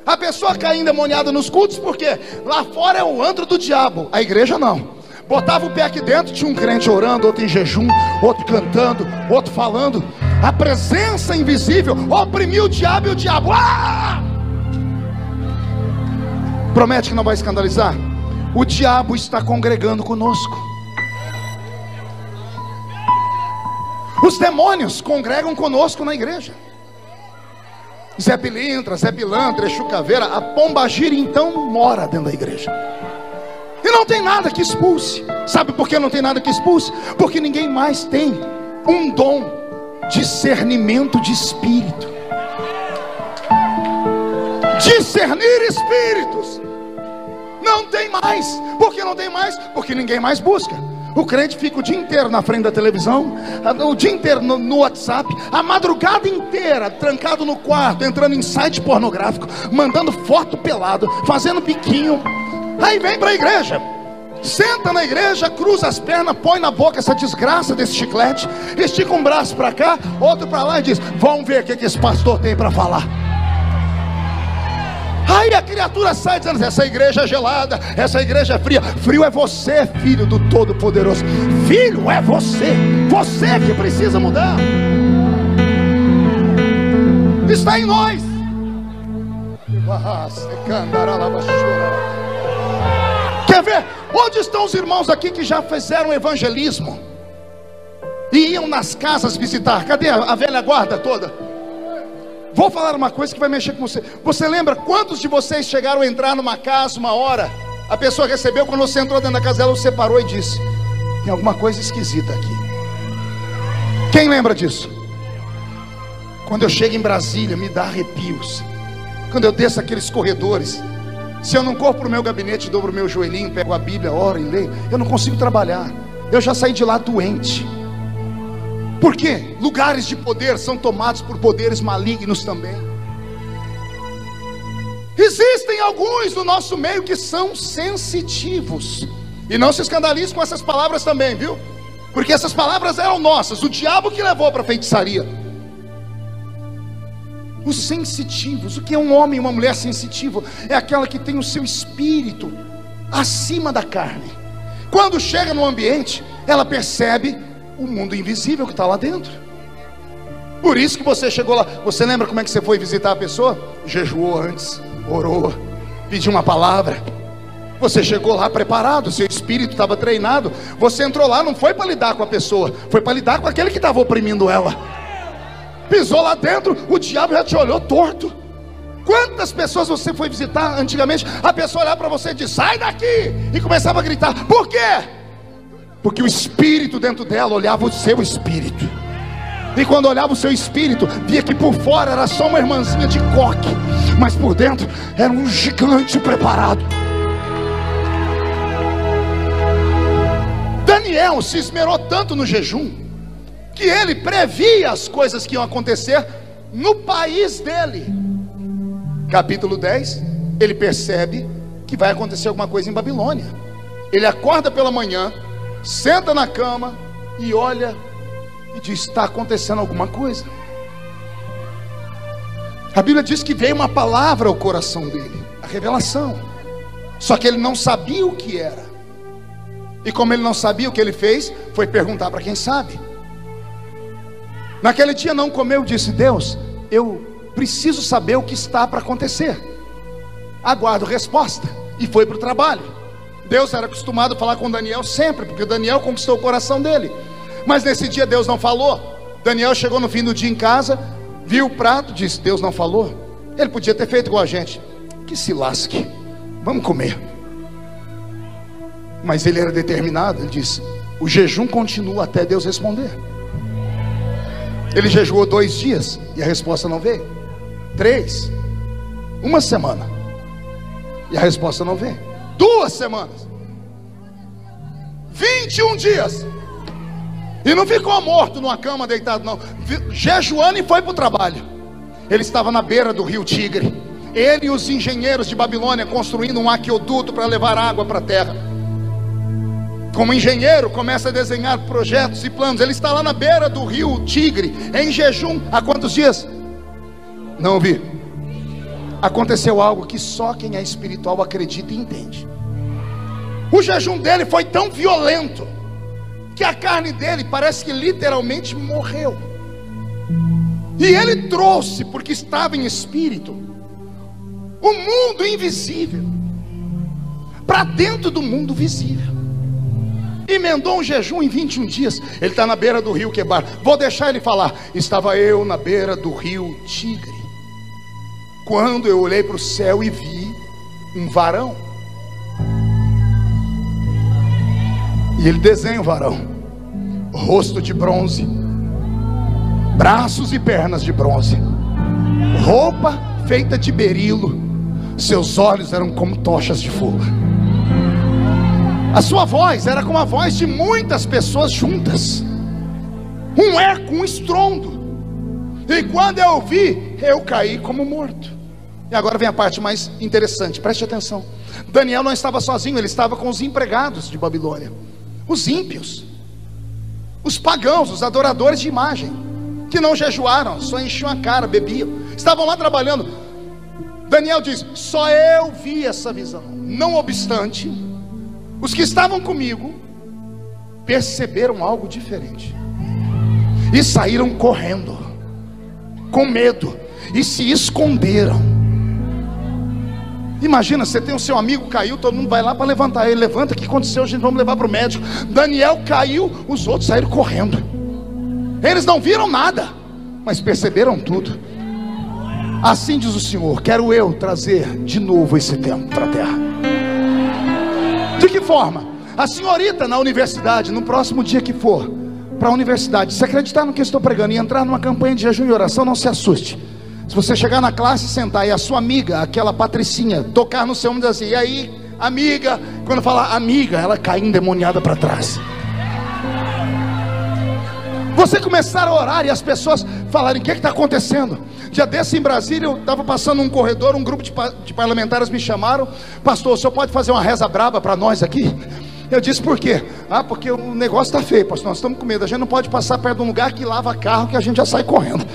A pessoa cai endemoniada nos cultos porque lá fora é o antro do diabo, a igreja não. Botava o pé aqui dentro, tinha um crente orando, outro em jejum, outro cantando, outro falando. A presença invisível oprimiu o diabo, e o diabo promete que não vai escandalizar. O diabo está congregando conosco. Os demônios congregam conosco na igreja. Zé Pilintra, Zé Pilantra, Exu Caveira, a pombagira então mora dentro da igreja. E não tem nada que expulse. Sabe por que não tem nada que expulse? Porque ninguém mais tem um dom, discernimento de espírito. Discernir espíritos. Não tem mais. Por que não tem mais? Porque ninguém mais busca. O crente fica o dia inteiro na frente da televisão, o dia inteiro no WhatsApp, a madrugada inteira trancado no quarto, entrando em site pornográfico, mandando foto pelado, fazendo biquinho. Aí vem para a igreja. Senta na igreja, cruza as pernas, põe na boca essa desgraça desse chiclete, estica um braço para cá, outro para lá e diz: vamos ver o que esse pastor tem para falar. Aí a criatura sai dizendo: essa igreja é gelada, essa igreja é fria. Frio é você, filho do Todo-Poderoso. Filho é você, você que precisa mudar. Está em nós. Quer ver? Onde estão os irmãos aqui que já fizeram evangelismo e iam nas casas visitar? Cadê a velha guarda toda? Vou falar uma coisa que vai mexer com você. Você lembra quantos de vocês chegaram a entrar numa casa uma hora? A pessoa recebeu, quando você entrou dentro da casa dela, você parou e disse: tem alguma coisa esquisita aqui. Quem lembra disso? Quando eu chego em Brasília, me dá arrepios. Quando eu desço aqueles corredores, se eu não corro para o meu gabinete, dobro o meu joelhinho, pego a Bíblia, oro e leio, eu não consigo trabalhar. Eu já saí de lá doente. Por quê? Lugares de poder são tomados por poderes malignos também. Existem alguns no nosso meio que são sensitivos. E não se escandalize com essas palavras também, viu? Porque essas palavras eram nossas, o diabo que levou para a feitiçaria. Os sensitivos. O que é um homem e uma mulher sensitivo? É aquela que tem o seu espírito acima da carne. Quando chega no ambiente, ela percebe o mundo invisível que está lá dentro. Por isso que você chegou lá. Você lembra como é que você foi visitar a pessoa? Jejuou antes, orou, pediu uma palavra. Você chegou lá preparado, seu espírito estava treinado. Você entrou lá, não foi para lidar com a pessoa, foi para lidar com aquele que estava oprimindo ela. Pisou lá dentro, o diabo já te olhou torto. Quantas pessoas você foi visitar antigamente? A pessoa olhava para você e disse: sai daqui! E começava a gritar. Por quê? Porque o espírito dentro dela olhava o seu espírito. E quando olhava o seu espírito, via que por fora era só uma irmãzinha de coque, mas por dentro era um gigante preparado. Daniel se esmerou tanto no jejum, que ele previa as coisas que iam acontecer no país dele. Capítulo 10, ele percebe que vai acontecer alguma coisa em Babilônia. Ele acorda pela manhã, senta na cama e olha e diz: está acontecendo alguma coisa. A Bíblia diz que veio uma palavra ao coração dele, a revelação. Só que ele não sabia o que era. E como ele não sabia, o que ele fez foi perguntar para quem sabe. Naquele dia não comeu, disse: Deus, eu preciso saber o que está para acontecer. Aguardo resposta. E foi para o trabalho. Deus era acostumado a falar com Daniel sempre, porque Daniel conquistou o coração dele. Mas nesse dia Deus não falou. Daniel chegou no fim do dia em casa, viu o prato, disse: Deus não falou. Ele podia ter feito igual a gente: que se lasque, vamos comer. Mas ele era determinado. Ele disse: o jejum continua até Deus responder. Ele jejuou 2 dias e a resposta não veio. 3, 1 semana e a resposta não veio. 2 semanas, 21 dias, e não ficou morto numa cama deitado não, jejuando, e foi para o trabalho. Ele estava na beira do rio Tigre, ele e os engenheiros de Babilônia construindo um aqueduto para levar água para a terra. Como engenheiro, começa a desenhar projetos e planos. Ele está lá na beira do rio Tigre, em jejum, há quantos dias? Não ouvi. Aconteceu algo que só quem é espiritual acredita e entende. O jejum dele foi tão violento que a carne dele parece que literalmente morreu. E ele trouxe, porque estava em espírito, o mundo invisível para dentro do mundo visível. Emendou um jejum em 21 dias. Ele está na beira do rio Quebar. Vou deixar ele falar. Estava eu na beira do rio Tigre, quando eu olhei para o céu e vi um varão. E ele desenha o varão: rosto de bronze, braços e pernas de bronze, roupa feita de berilo, seus olhos eram como tochas de fogo. A sua voz era como a voz de muitas pessoas juntas, um eco, um estrondo. E quando eu vi, eu caí como morto. E agora vem a parte mais interessante, preste atenção. Daniel não estava sozinho, ele estava com os empregados de Babilônia, os ímpios, os pagãos, os adoradores de imagem, que não jejuaram, só enchiam a cara, bebiam, estavam lá trabalhando. Daniel diz: só eu vi essa visão. Não obstante, os que estavam comigo perceberam algo diferente e saíram correndo, com medo, e se esconderam. Imagina, você tem o seu amigo caiu, todo mundo vai lá para levantar ele. Levanta, o que aconteceu? Gente, vamos levar para o médico. Daniel caiu, os outros saíram correndo. Eles não viram nada, mas perceberam tudo. Assim diz o Senhor: quero eu trazer de novo esse tempo para a terra. De que forma? A senhorita na universidade, no próximo dia que for para a universidade, se acreditar no que eu estou pregando e entrar numa campanha de jejum e oração, não se assuste. Se você chegar na classe, sentar e a sua amiga, aquela Patricinha, tocar no seu ombro e dizer assim: e aí, amiga? Quando falar amiga, ela cai endemoniada para trás. Você começar a orar e as pessoas falarem: o que está acontecendo? Dia desse em Brasília, eu estava passando num corredor, um grupo de parlamentares me chamaram: pastor, o senhor pode fazer uma reza braba para nós aqui? Eu disse: por quê? Ah, porque o negócio está feio, pastor, nós estamos com medo, a gente não pode passar perto de um lugar que lava carro, que a gente já sai correndo.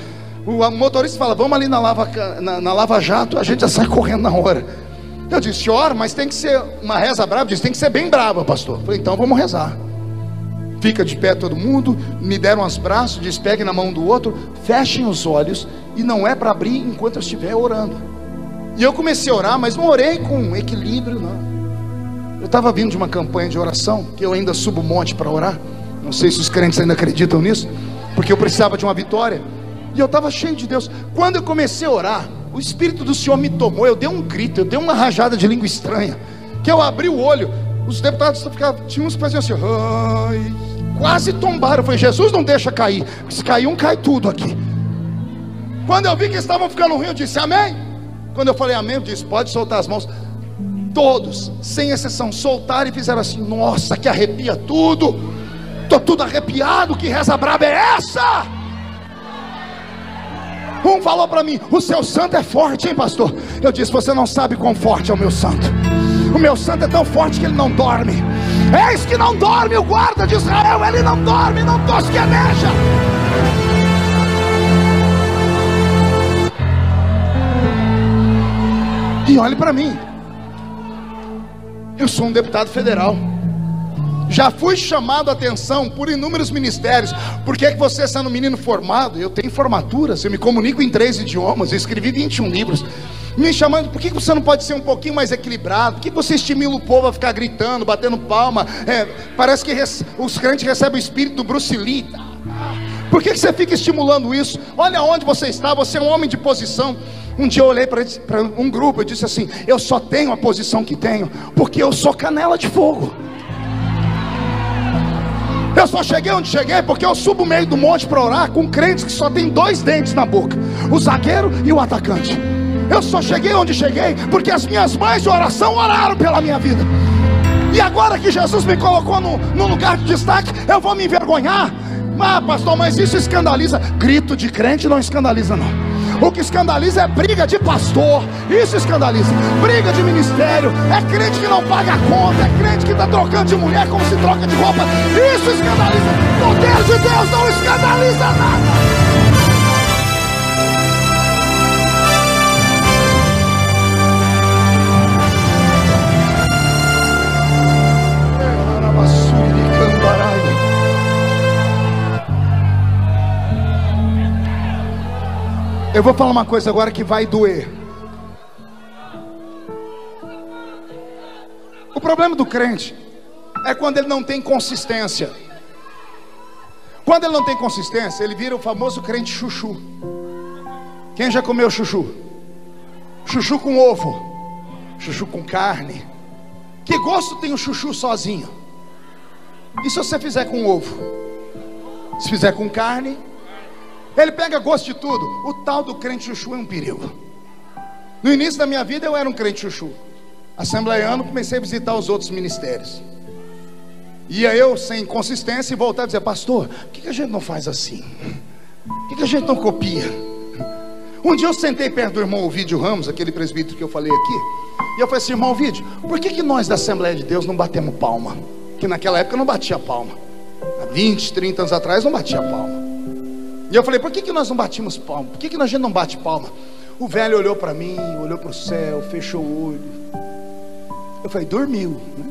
O motorista fala: vamos ali na Lava Jato, a gente já sai correndo na hora. Eu disse: ora, mas tem que ser uma reza brava. Disse: tem que ser bem brava, pastor. Eu falei: então vamos rezar. Fica de pé todo mundo, me deram os braços, diz: pegue na mão do outro, fechem os olhos, e não é para abrir enquanto eu estiver orando. E eu comecei a orar, mas não orei com equilíbrio, não. Eu estava vindo de uma campanha de oração, que eu ainda subo um monte para orar. Não sei se os crentes ainda acreditam nisso, porque eu precisava de uma vitória. E eu estava cheio de Deus. Quando eu comecei a orar, o Espírito do Senhor me tomou. Eu dei um grito, eu dei uma rajada de língua estranha, que eu abri o olho. Os deputados tinham uns que faziam assim, ai, quase tombaram. Eu falei: Jesus, não deixa cair, se cair um, cai tudo aqui. Quando eu vi que eles estavam ficando ruins, eu disse: amém. Quando eu falei amém, eu disse: pode soltar as mãos. Todos, sem exceção, soltaram e fizeram assim: nossa, que arrepia tudo. Estou tudo arrepiado, que reza braba é essa? Um falou para mim: o seu santo é forte, hein, pastor? Eu disse: você não sabe quão forte é o meu santo. O meu santo é tão forte que ele não dorme. Eis que não dorme o guarda de Israel. Ele não dorme, não tosqueneja. E olhe para mim, eu sou um deputado federal. Já fui chamado a atenção por inúmeros ministérios. Por que você, sendo um menino formado, eu tenho formaturas, eu me comunico em 3 idiomas, eu escrevi 21 livros, me chamando: por que você não pode ser um pouquinho mais equilibrado? Por que você estimula o povo a ficar gritando, batendo palma? Parece que os crentes recebem o espírito do Bruce Lee. Por que você fica estimulando isso? Olha onde você está, você é um homem de posição. Um dia eu olhei para um grupo e disse assim: eu só tenho a posição que tenho porque eu sou canela de fogo. Eu só cheguei onde cheguei porque eu subo o meio do monte para orar com crentes que só tem 2 dentes na boca, o zagueiro e o atacante. Eu só cheguei onde cheguei porque as minhas mães de oração oraram pela minha vida. E agora que Jesus me colocou no lugar de destaque, eu vou me envergonhar? Ah, pastor, mas isso escandaliza. Grito de crente não escandaliza, não. O que escandaliza é briga de pastor. Isso escandaliza. Briga de ministério. É crente que não paga a conta. É crente que está trocando de mulher como se troca de roupa. Isso escandaliza. O poder de Deus não escandaliza nada. Eu vou falar uma coisa agora que vai doer. O problema do crente é quando ele não tem consistência. Quando ele não tem consistência, ele vira o famoso crente chuchu. Quem já comeu chuchu? Chuchu com ovo, chuchu com carne. Que gosto tem o chuchu sozinho? E se você fizer com ovo? Se fizer com carne, ele pega gosto de tudo. O tal do crente chuchu é um perigo. No início da minha vida eu era um crente chuchu. Assembleiano, comecei a visitar os outros ministérios. Ia eu sem consistência e voltar a dizer: pastor, por que a gente não faz assim? Por que a gente não copia? Um dia eu sentei perto do irmão Ovidio Ramos, aquele presbítero que eu falei aqui, e eu falei assim: irmão Ovidio, por que nós da Assembleia de Deus não batemos palma? Que naquela época eu não batia palma, há 20, 30 anos atrás não batia palma. E eu falei: por que nós não batimos palma? Por que a gente não bate palma? O velho olhou para mim, olhou para o céu, fechou o olho. Eu falei: dormiu, né?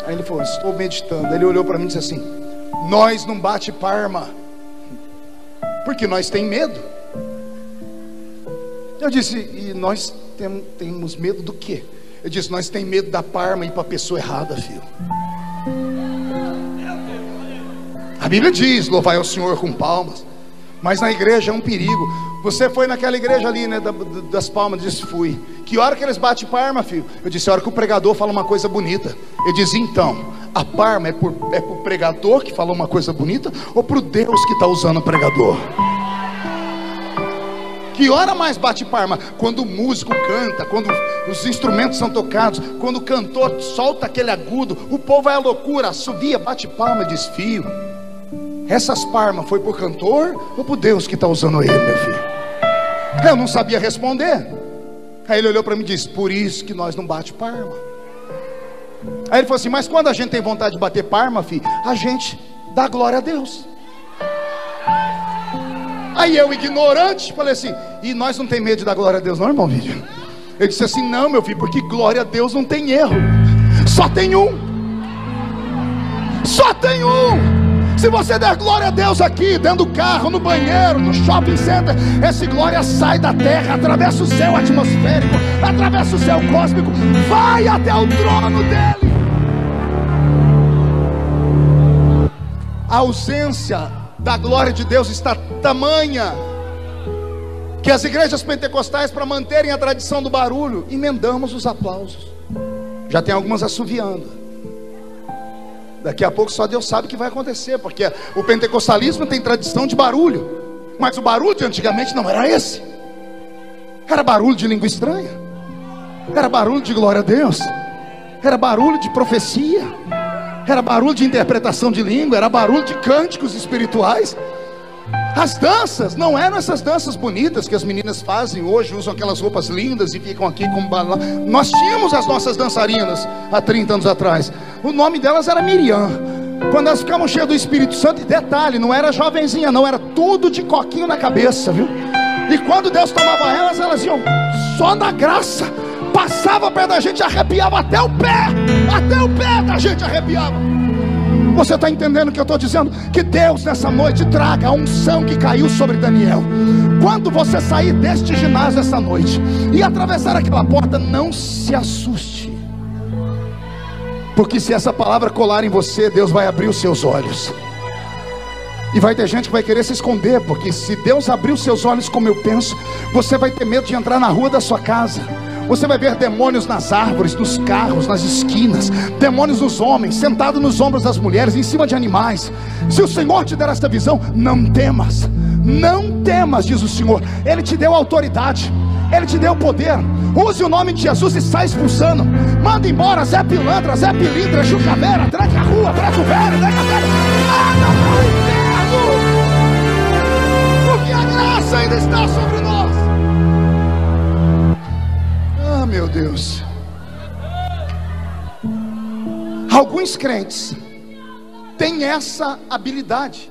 Aí ele falou: estou meditando. Ele olhou para mim e disse assim: nós não bate palma porque nós tem medo. Eu disse: e nós temos medo do quê? Eu disse: nós tem medo da palma ir para a pessoa errada, filho. A Bíblia diz: louvai ao Senhor com palmas. Mas na igreja é um perigo. Você foi naquela igreja ali, né, das palmas? Disse: fui. Que hora que eles batem palma, filho? Eu disse: a hora que o pregador fala uma coisa bonita. Ele diz: então, a palma é pro pregador que falou uma coisa bonita, ou pro Deus que está usando o pregador? Que hora mais bate palma? Quando o músico canta, quando os instrumentos são tocados, quando o cantor solta aquele agudo, o povo vai à loucura, assovia, bate palma e diz: filho, essas palmas foi pro cantor ou pro Deus que está usando ele, meu filho? Eu não sabia responder. Aí ele olhou para mim e disse: por isso que nós não bate palma. Aí ele falou assim: mas quando a gente tem vontade de bater palma, filho, a gente dá glória a Deus. Aí eu, ignorante, falei assim: e nós não tem medo de dar glória a Deus não, irmão Vídeo? Ele disse assim: não, meu filho, porque glória a Deus não tem erro, só tem um. Só tem um. Se você der glória a Deus aqui, dentro do carro, no banheiro, no shopping center, essa glória sai da terra, atravessa o céu atmosférico, atravessa o céu cósmico, vai até o trono dele. A ausência da glória de Deus está tamanha que as igrejas pentecostais, para manterem a tradição do barulho, emendamos os aplausos. Já tem algumas assoviando. Daqui a pouco só Deus sabe o que vai acontecer, porque o pentecostalismo tem tradição de barulho, mas o barulho de antigamente não era esse. Era barulho de língua estranha, era barulho de glória a Deus, era barulho de profecia, era barulho de interpretação de língua, era barulho de cânticos espirituais. As danças não eram essas danças bonitas que as meninas fazem hoje, usam aquelas roupas lindas e ficam aqui com balão. Nós tínhamos as nossas dançarinas há 30 anos atrás. O nome delas era Miriam. Quando elas ficavam cheias do Espírito Santo, e detalhe, não era jovenzinha não, era tudo de coquinho na cabeça, viu? E quando Deus tomava elas, elas iam só na graça. Passava perto da gente, arrepiava até o pé da gente arrepiava. Você está entendendo o que eu estou dizendo? Que Deus nessa noite traga a unção que caiu sobre Daniel. Quando você sair deste ginásio essa noite e atravessar aquela porta, não se assuste, porque se essa palavra colar em você, Deus vai abrir os seus olhos. E vai ter gente que vai querer se esconder, porque se Deus abrir os seus olhos como eu penso, você vai ter medo de entrar na rua da sua casa. Você vai ver demônios nas árvores, nos carros, nas esquinas, demônios nos homens, sentados nos ombros das mulheres, em cima de animais. Se o Senhor te der esta visão, não temas, não temas, diz o Senhor. Ele te deu autoridade, Ele te deu poder. Use o nome de Jesus e sai expulsando. Manda embora Zé Pilantra, Zé Pilintra, Chucaveira, tranca a rua, tranca o velho, tranca a velha. Manda pro inferno, porque a graça ainda está sobre nós. Ah, meu Deus. Alguns crentes têm essa habilidade.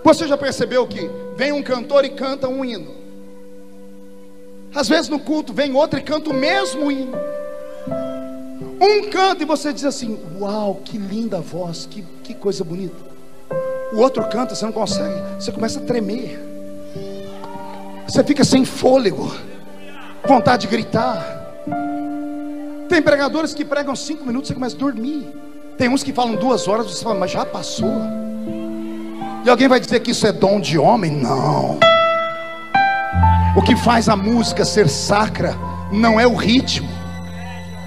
Você já percebeu que vem um cantor e canta um hino? Às vezes no culto vem outro e canta o mesmo hino. Um canta e você diz assim: uau, que linda voz, que coisa bonita. O outro canta, você não consegue, você começa a tremer, você fica sem fôlego, vontade de gritar. Tem pregadores que pregam 5 minutos, você começa a dormir. Tem uns que falam 2 horas, você fala: mas já passou. E alguém vai dizer que isso é dom de homem? Não. O que faz a música ser sacra não é o ritmo.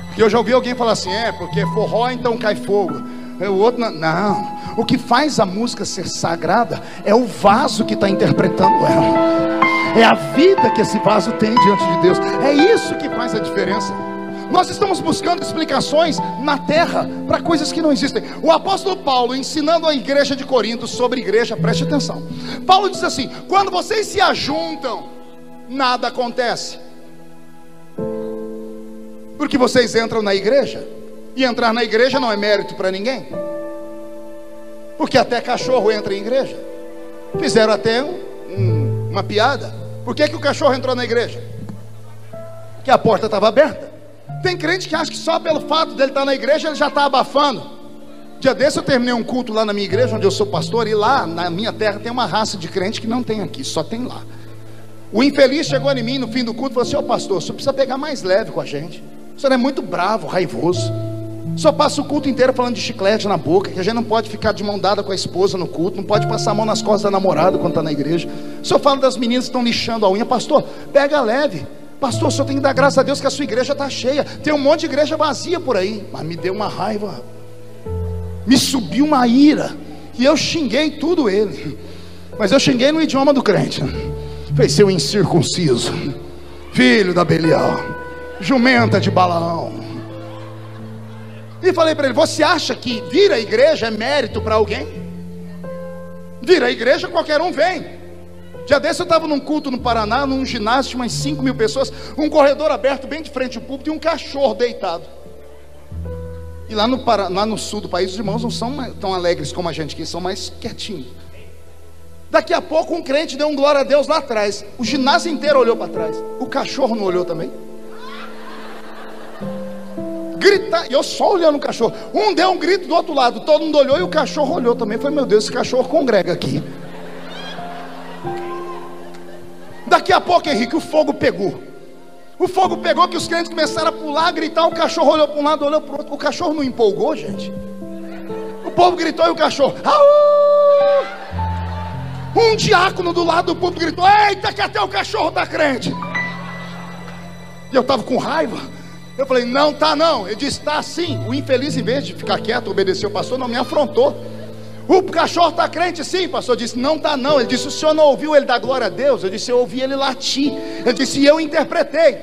Porque eu já ouvi alguém falar assim: porque forró então cai fogo. O outro não. O que faz a música ser sagrada é o vaso que está interpretando ela. É a vida que esse vaso tem diante de Deus. É isso que faz a diferença. Nós estamos buscando explicações na terra para coisas que não existem. O apóstolo Paulo, ensinando a igreja de Corinto sobre igreja, preste atenção. Paulo diz assim: quando vocês se ajuntam, nada acontece, porque vocês entram na igreja, e entrar na igreja não é mérito para ninguém, porque até cachorro entra em igreja. Fizeram até uma piada: por que o cachorro entrou na igreja? Que a porta estava aberta. Tem crente que acha que só pelo fato dele estar na igreja ele já está abafando. Dia desse eu terminei um culto lá na minha igreja, onde eu sou pastor, e lá na minha terra tem uma raça de crente que não tem aqui, só tem lá. O infeliz chegou em mim no fim do culto e falou assim: ô pastor, o senhor precisa pegar mais leve com a gente, o senhor é muito bravo, raivoso, o senhor passa o culto inteiro falando de chiclete na boca, que a gente não pode ficar de mão dada com a esposa no culto, não pode passar a mão nas costas da namorada quando está na igreja, o senhor fala das meninas que estão lixando a unha. Pastor, pega leve. Pastor, o senhor tem que dar graças a Deus que a sua igreja está cheia. Tem um monte de igreja vazia por aí. Mas me deu uma raiva, me subiu uma ira, e eu xinguei tudo ele. Mas eu xinguei no idioma do crente. Falei: seu incircunciso, filho da Belial, jumenta de Balaão. E falei para ele: você acha que vir à igreja é mérito para alguém? Vir à igreja qualquer um vem. Dia desse eu estava num culto no Paraná, num ginásio de umas 5.000 pessoas, um corredor aberto bem de frente ao púlpito e um cachorro deitado. E lá no sul do país os irmãos não são tão alegres como a gente aqui, são mais quietinhos. Daqui a pouco um crente deu um glória a Deus lá atrás, o ginásio inteiro olhou para trás. O cachorro não olhou também? Grita, e eu só olhando o cachorro. Um deu um grito do outro lado, todo mundo olhou e o cachorro olhou também. Falei: meu Deus, esse cachorro congrega aqui. Daqui a pouco, Henrique, o fogo pegou. O fogo pegou que os crentes começaram a pular, a gritar. O cachorro olhou para um lado, olhou para o outro. O cachorro não empolgou, gente. O povo gritou e o cachorro: au! Um diácono do lado do púlpito gritou: eita, que até o cachorro está crente. E eu estava com raiva. Eu falei: não tá não. Ele disse: tá sim. O infeliz, em vez de ficar quieto, obedecer o pastor, não me afrontou. O cachorro está crente? Sim. O pastor disse: não está não. Ele disse: o senhor não ouviu ele dar glória a Deus? Eu disse: eu ouvi ele latir. Ele disse: e eu interpretei.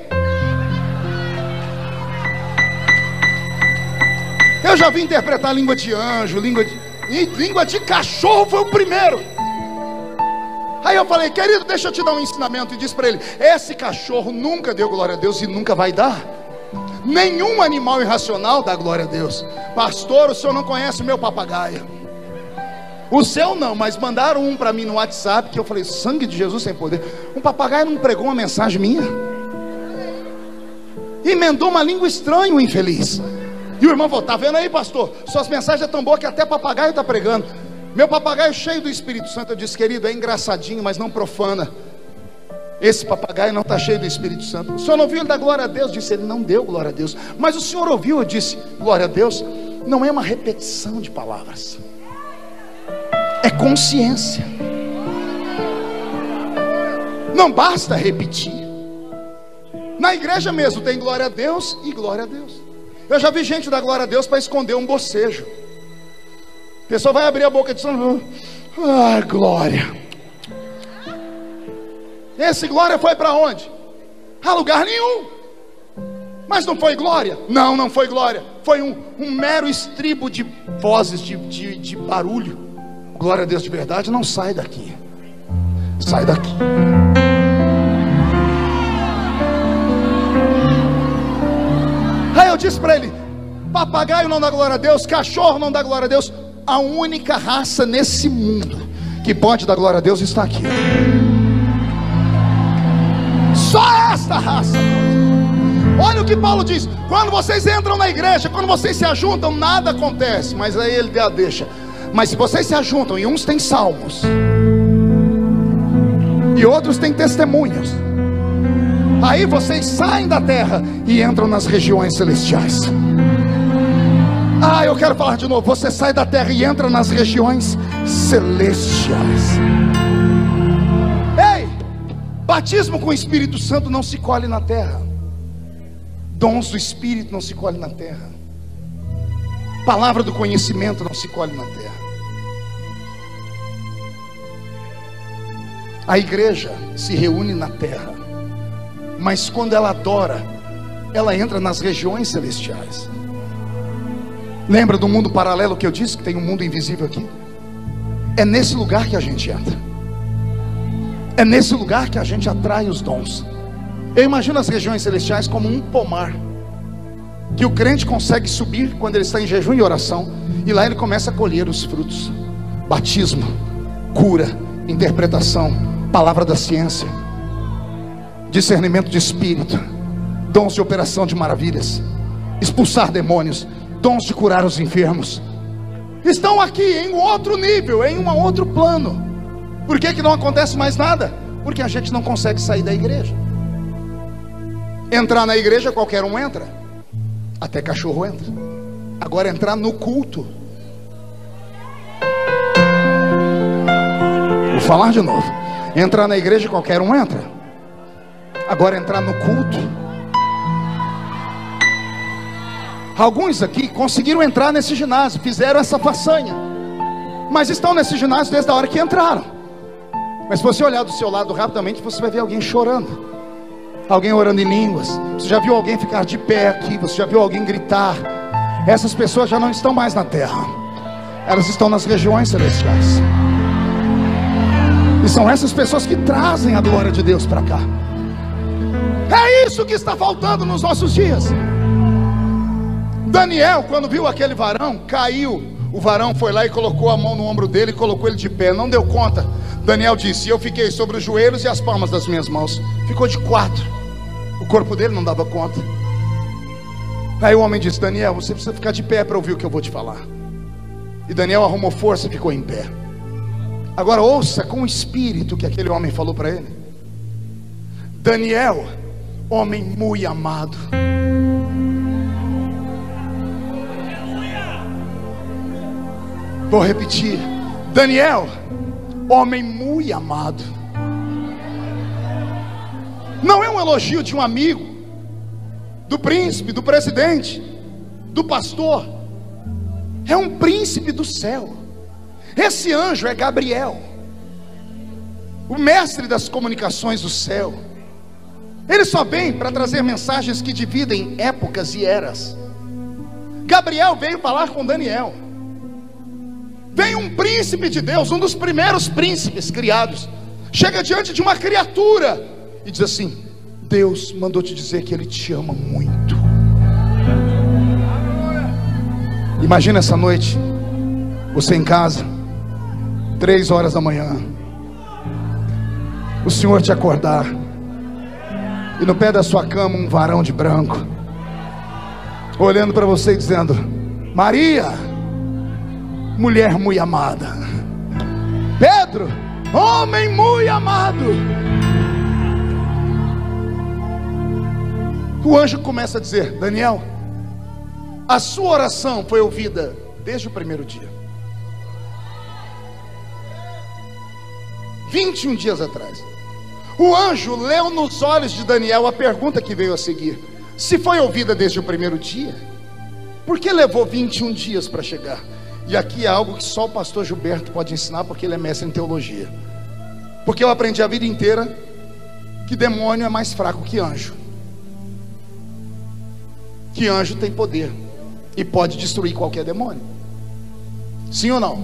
Eu já vi interpretar língua de anjo, língua de cachorro foi o primeiro. Aí eu falei: querido, deixa eu te dar um ensinamento. E disse para ele: esse cachorro nunca deu glória a Deus e nunca vai dar. Nenhum animal irracional dá glória a Deus. Pastor, o senhor não conhece o meu papagaio. O seu não, mas mandaram um para mim no WhatsApp, que eu falei: sangue de Jesus sem poder. Um papagaio não pregou uma mensagem minha? Emendou uma língua estranha, o infeliz. E o irmão falou: tá vendo aí, pastor? Suas mensagens são tão boas que até papagaio está pregando. Meu papagaio cheio do Espírito Santo. Eu disse: querido, é engraçadinho, mas não profana. Esse papagaio não está cheio do Espírito Santo. O senhor não ouviu ele dar glória a Deus? Disse: ele não deu glória a Deus. Mas o senhor ouviu? Eu disse: glória a Deus não é uma repetição de palavras, é consciência. Não basta repetir. Na igreja mesmo tem glória a Deus e glória a Deus. Eu já vi gente dar glória a Deus para esconder um bocejo. A pessoa vai abrir a boca e diz: ah, glória. Esse glória foi para onde? A lugar nenhum. Mas não foi glória? Não, não foi glória. Foi um mero estribo de vozes, de barulho. Glória a Deus de verdade não sai daqui. Sai daqui. Aí eu disse para ele: papagaio não dá glória a Deus, cachorro não dá glória a Deus. A única raça nesse mundo que pode dar glória a Deus está aqui. Só esta raça. Olha o que Paulo diz: quando vocês entram na igreja, quando vocês se ajuntam, nada acontece. Mas aí ele deixa: mas se vocês se ajuntam, e uns têm salmos e outros têm testemunhos, aí vocês saem da terra e entram nas regiões celestiais. Ah, eu quero falar de novo: você sai da terra e entra nas regiões celestiais. Ei, batismo com o Espírito Santo não se colhe na terra. Dons do Espírito não se colhe na terra. Palavra do conhecimento não se colhe na terra. A igreja se reúne na terra, mas quando ela adora, ela entra nas regiões celestiais. Lembra do mundo paralelo que eu disse que tem um mundo invisível aqui? É nesse lugar que a gente entra. É nesse lugar que a gente atrai os dons. Eu imagino as regiões celestiais como um pomar, que o crente consegue subir quando ele está em jejum e oração, e lá ele começa a colher os frutos: batismo, cura, interpretação, palavra da ciência, discernimento de espírito, dons de operação de maravilhas, expulsar demônios, dons de curar os enfermos. Estão aqui em um outro nível, em um outro plano. Por que não acontece mais nada? Porque a gente não consegue sair da igreja. Entrar na igreja qualquer um entra, até cachorro entra. Agora entrar no culto, vou falar de novo. Entrar na igreja qualquer um entra. Agora entrar no culto, alguns aqui conseguiram entrar nesse ginásio, fizeram essa façanha, mas estão nesse ginásio desde a hora que entraram. Mas se você olhar do seu lado rapidamente, você vai ver alguém chorando, alguém orando em línguas. Você já viu alguém ficar de pé aqui? Você já viu alguém gritar? Essas pessoas já não estão mais na terra, elas estão nas regiões celestiais. E são essas pessoas que trazem a glória de Deus para cá. É isso que está faltando nos nossos dias. Daniel, quando viu aquele varão, caiu. O varão foi lá e colocou a mão no ombro dele e colocou ele de pé. Não deu conta. Daniel disse: eu fiquei sobre os joelhos e as palmas das minhas mãos. Ficou de quatro. O corpo dele não dava conta. Aí o homem disse: Daniel, você precisa ficar de pé para ouvir o que eu vou te falar. E Daniel arrumou força e ficou em pé. Agora ouça com o espírito que aquele homem falou para ele. Daniel, homem muito amado. Vou repetir. Daniel, homem muito amado. Não é um elogio de um amigo, do príncipe, do presidente, do pastor. É um príncipe do céu. Esse anjo é Gabriel, o mestre das comunicações do céu. Ele só vem para trazer mensagens que dividem épocas e eras. Gabriel veio falar com Daniel. Vem um príncipe de Deus, um dos primeiros príncipes criados, chega diante de uma criatura e diz assim: Deus mandou te dizer que Ele te ama muito. Imagina essa noite, você em casa, 3 horas da manhã, o Senhor te acordar, e no pé da sua cama um varão de branco, olhando para você e dizendo: Maria, mulher muito amada. Pedro, homem muito amado. O anjo começa a dizer: Daniel, a sua oração foi ouvida desde o primeiro dia. 21 dias atrás. O anjo leu nos olhos de Daniel a pergunta que veio a seguir: se foi ouvida desde o primeiro dia, por que levou 21 dias para chegar? E aqui é algo que só o pastor Gilberto pode ensinar, porque ele é mestre em teologia. Porque eu aprendi a vida inteira que demônio é mais fraco que anjo. Que anjo tem poder e pode destruir qualquer demônio. Sim ou não?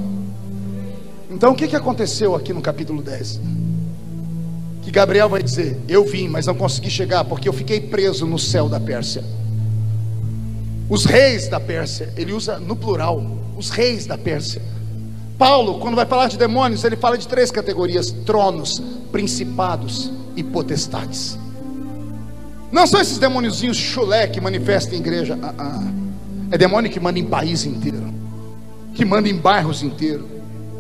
Então o que aconteceu aqui no capítulo 10? Que Gabriel vai dizer: eu vim, mas não consegui chegar porque eu fiquei preso no céu da Pérsia. Os reis da Pérsia, ele usa no plural, os reis da Pérsia. Paulo, quando vai falar de demônios, ele fala de 3 categorias: tronos, principados e potestades. Não são esses demôniozinhos chulé que manifestam em igreja. É demônio que manda em país inteiro, que manda em bairros inteiros,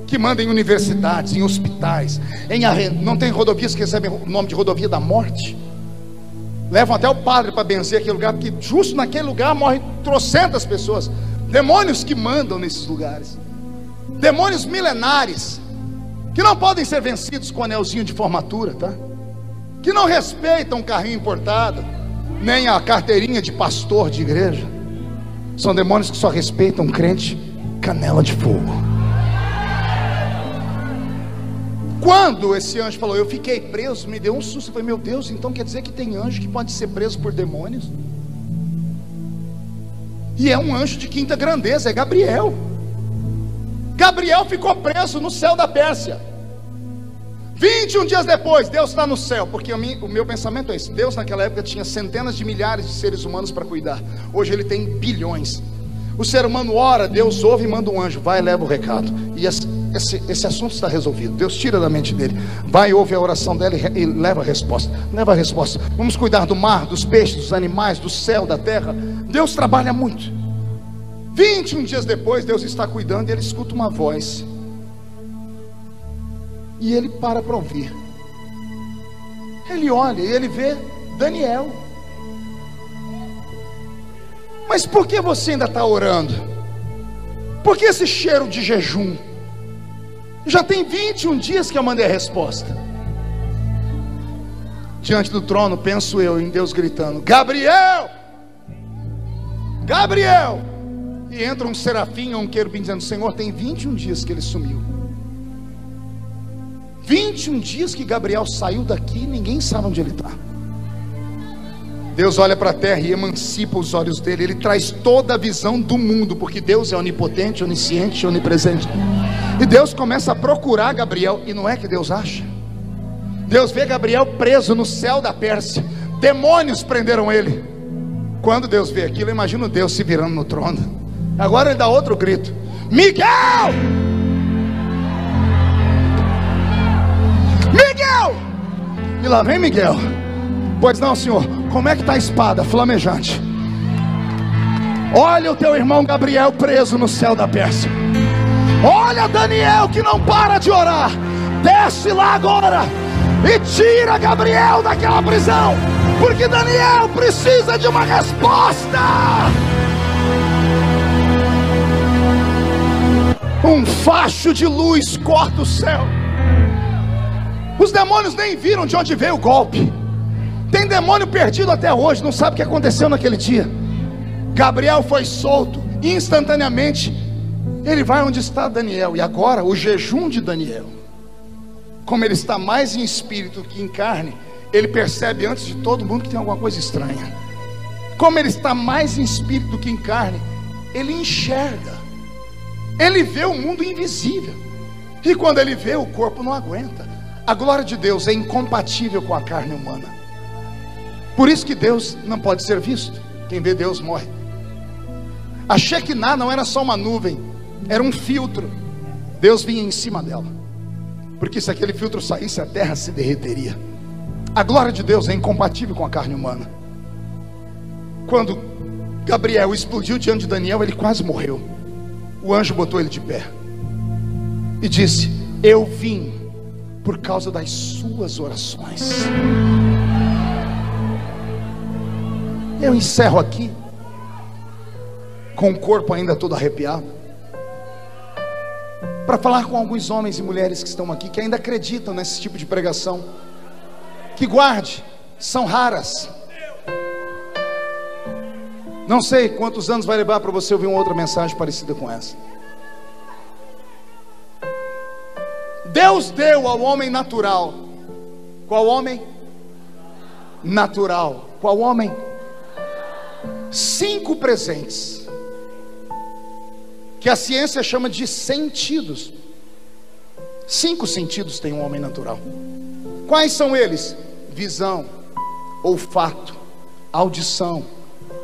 que manda em universidades, em hospitais, não tem rodovias que recebem o nome de rodovia da morte. Levam até o padre para benzer aquele lugar, porque justo naquele lugar morrem trocentas pessoas. Demônios que mandam nesses lugares, demônios milenares, que não podem ser vencidos com anelzinho de formatura, tá? Que não respeitam o carrinho importado, nem a carteirinha de pastor de igreja. São demônios que só respeitam crente canela de fogo. Quando esse anjo falou: eu fiquei preso, me deu um susto. Eu falei: meu Deus, então quer dizer que tem anjo que pode ser preso por demônios? E é um anjo de quinta grandeza, é Gabriel. Gabriel ficou preso no céu da Pérsia. 21 dias depois, Deus está no céu. Porque o meu pensamento é esse: Deus naquela época tinha centenas de milhares de seres humanos para cuidar. Hoje Ele tem bilhões. O ser humano ora, Deus ouve e manda um anjo, vai e leva o recado. E esse assunto está resolvido. Deus tira da mente dele, vai, ouve a oração dela e leva a resposta. Leva a resposta. Vamos cuidar do mar, dos peixes, dos animais, do céu, da terra. Deus trabalha muito. 21 dias depois, Deus está cuidando e ele escuta uma voz. E ele para ouvir. Ele olha e ele vê Daniel. Mas por que você ainda está orando? Por que esse cheiro de jejum? Já tem 21 dias que eu mandei a resposta. Diante do trono, penso eu em Deus gritando: Gabriel! Gabriel! E entra um serafim ou um querubim dizendo: Senhor, tem 21 dias que ele sumiu. 21 dias que Gabriel saiu daqui e ninguém sabe onde ele está. Deus olha para a terra e emancipa os olhos dele. Ele traz toda a visão do mundo, porque Deus é onipotente, onisciente, onipresente. E Deus começa a procurar Gabriel. E não é que Deus acha. Deus vê Gabriel preso no céu da Pérsia. Demônios prenderam ele. Quando Deus vê aquilo, eu imagino Deus se virando no trono. Agora ele dá outro grito: Miguel! Miguel! E lá vem Miguel. Pois não, Senhor. Como é que está a espada flamejante? Olha o teu irmão Gabriel preso no céu da Pérsia. Olha Daniel que não para de orar. Desce lá agora e tira Gabriel daquela prisão, porque Daniel precisa de uma resposta. Um facho de luz corta o céu. Os demônios nem viram de onde veio o golpe. Tem demônio perdido até hoje, não sabe o que aconteceu naquele dia. Gabriel foi solto instantaneamente. Ele vai onde está Daniel. E agora o jejum de Daniel, como ele está mais em espírito que em carne, ele percebe antes de todo mundo que tem alguma coisa estranha. Como ele está mais em espírito do que em carne, ele enxerga. Ele vê o mundo invisível. E quando ele vê, o corpo não aguenta. A glória de Deus é incompatível com a carne humana. Por isso que Deus não pode ser visto. Quem vê Deus morre. A Shekinah não era só uma nuvem, era um filtro. Deus vinha em cima dela, porque se aquele filtro saísse, a terra se derreteria. A glória de Deus é incompatível com a carne humana. Quando Gabriel explodiu diante de Daniel, ele quase morreu. O anjo botou ele de pé e disse: eu vim por causa das suas orações. Eu encerro aqui com o corpo ainda todo arrepiado, para falar com alguns homens e mulheres que estão aqui, que ainda acreditam nesse tipo de pregação. Que guarde, são raras. Não sei quantos anos vai levar para você ouvir uma outra mensagem parecida com essa. Deus deu ao homem natural. Qual homem? Natural. Qual homem? 5 presentes, que a ciência chama de sentidos. 5 sentidos tem um homem natural. Quais são eles? Visão, olfato, audição,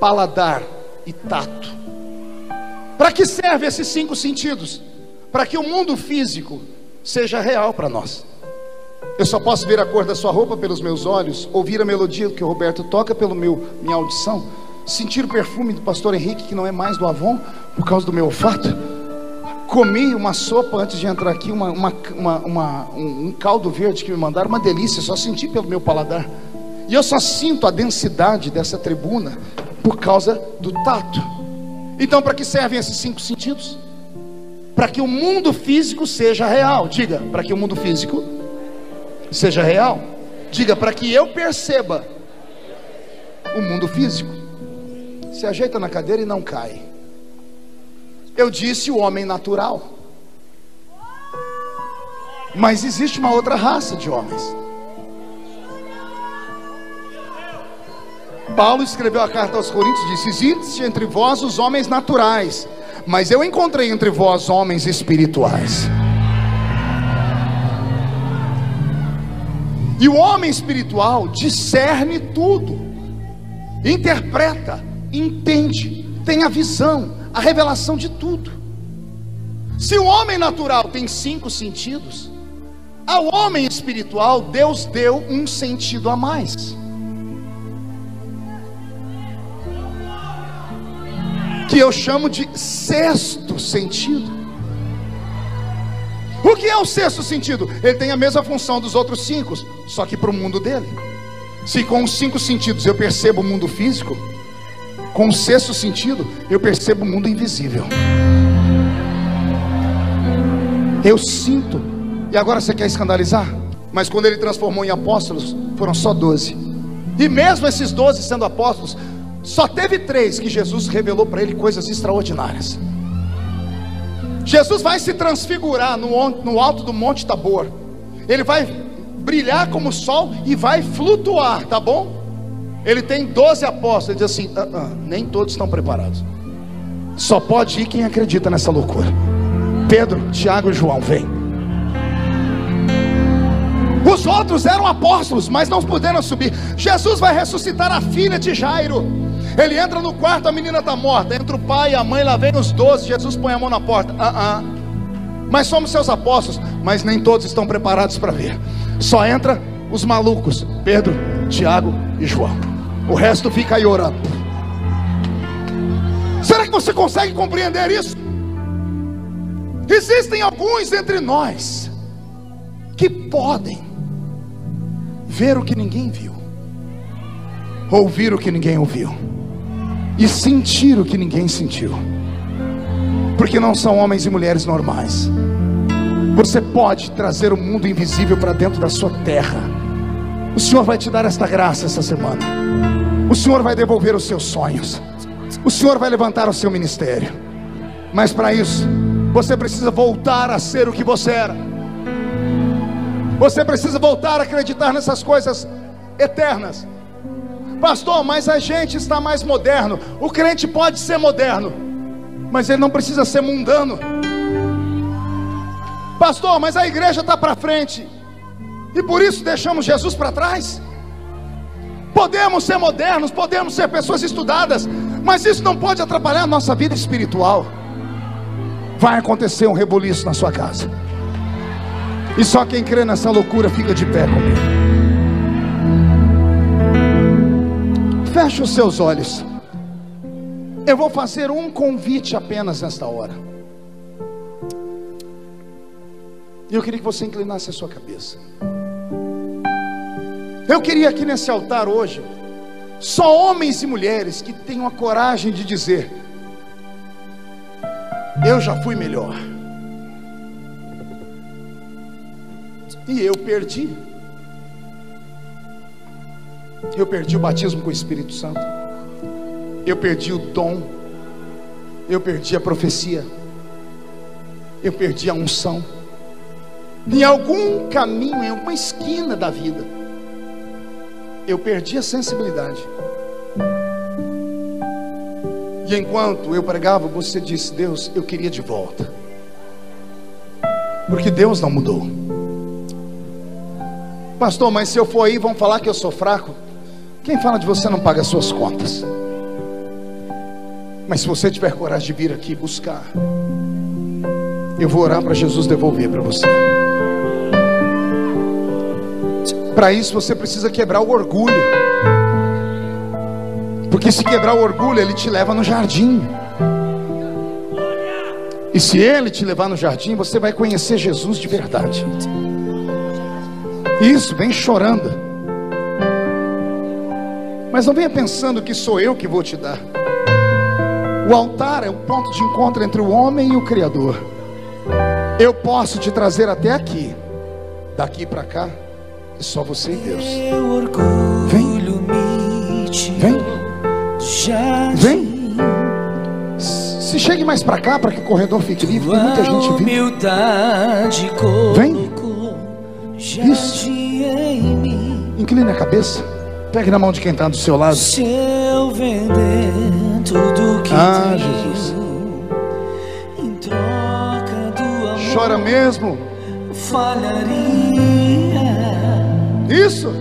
paladar e tato. Para que servem esses 5 sentidos? Para que o mundo físico seja real para nós. Eu só posso ver a cor da sua roupa pelos meus olhos, ouvir a melodia que o Roberto toca pelo minha audição, sentir o perfume do pastor Henrique, que não é mais do Avon, por causa do meu olfato. Comi uma sopa antes de entrar aqui, um caldo verde que me mandaram, uma delícia, só senti pelo meu paladar. E eu só sinto a densidade dessa tribuna por causa do tato. Então, para que servem esses 5 sentidos? Para que o mundo físico seja real. Diga, para que o mundo físico seja real. Diga, para que eu perceba o mundo físico. Se ajeita na cadeira e não cai. Eu disse o homem natural, mas existe uma outra raça de homens. Paulo escreveu a carta aos Coríntios e disse: existe entre vós os homens naturais, mas eu encontrei entre vós homens espirituais. E o homem espiritual discerne tudo, interpreta, entende, tem a visão, a revelação de tudo. Se o homem natural tem 5 sentidos, ao homem espiritual Deus deu um sentido a mais, que eu chamo de sexto sentido. O que é o sexto sentido? Ele tem a mesma função dos outros 5, só que para o mundo dele. Se com os 5 sentidos eu percebo o mundo físico, com o sexto sentido eu percebo o mundo invisível. Eu sinto. E agora você quer escandalizar? Mas quando ele transformou em apóstolos, foram só 12. E mesmo esses 12 sendo apóstolos, só teve 3 que Jesus revelou para ele coisas extraordinárias. Jesus vai se transfigurar no alto do Monte Tabor. Ele vai brilhar como o sol e vai flutuar, tá bom? Ele tem 12 apóstolos. Ele diz assim: nem todos estão preparados. Só pode ir quem acredita nessa loucura. Pedro, Tiago e João, vem. Os outros eram apóstolos, mas não puderam subir. Jesus vai ressuscitar a filha de Jairo. Ele entra no quarto, a menina está morta. Entra o pai e a mãe, lá vem os 12. Jesus põe a mão na porta. Mas somos seus apóstolos, mas nem todos estão preparados para ver. Só entra os malucos, Pedro, Tiago e João. O resto fica aí orando. Será que você consegue compreender isso? Existem alguns entre nós que podem ver o que ninguém viu, ouvir o que ninguém ouviu e sentir o que ninguém sentiu, porque não são homens e mulheres normais. Você pode trazer o mundo invisível para dentro da sua terra. O Senhor vai te dar esta graça essa semana. O Senhor vai devolver os seus sonhos. O Senhor vai levantar o seu ministério. Mas para isso, você precisa voltar a ser o que você era. Você precisa voltar a acreditar nessas coisas eternas. Pastor, mas a gente está mais moderno. O crente pode ser moderno, mas ele não precisa ser mundano. Pastor, mas a igreja está para frente e por isso deixamos Jesus para trás. Podemos ser modernos, podemos ser pessoas estudadas, mas isso não pode atrapalhar a nossa vida espiritual. Vai acontecer um rebuliço na sua casa, e só quem crê nessa loucura fica de pé comigo. Feche os seus olhos. Eu vou fazer um convite apenas nesta hora. E eu queria que você inclinasse a sua cabeça. Eu queria aqui nesse altar hoje só homens e mulheres que tenham a coragem de dizer: eu já fui melhor, e eu perdi o batismo com o Espírito Santo, eu perdi o dom, eu perdi a profecia, eu perdi a unção. Em algum caminho, em alguma esquina da vida, eu perdi a sensibilidade. E enquanto eu pregava, você disse: Deus, eu queria de volta. Porque Deus não mudou. Pastor, mas se eu for aí vão falar que eu sou fraco. Quem fala de você não paga as suas contas. Mas se você tiver coragem de vir aqui buscar, eu vou orar para Jesus devolver para você. Para isso você precisa quebrar o orgulho, porque se quebrar o orgulho, ele te leva no jardim. E se ele te levar no jardim, você vai conhecer Jesus de verdade. Isso, vem chorando, mas não venha pensando que sou eu que vou te dar. O altar é o ponto de encontro entre o homem e o Criador. Eu posso te trazer até aqui. Daqui para cá é só você e Deus. Vem, vem, vem. Se chegue mais para cá, para que o corredor fique livre. Tem muita gente vindo. Vem. Isso. Incline a cabeça. Pegue na mão de quem está do seu lado. Se eu vender tudo que tenho, Jesus. em troca do amor, Chora mesmo. falharia. Isso.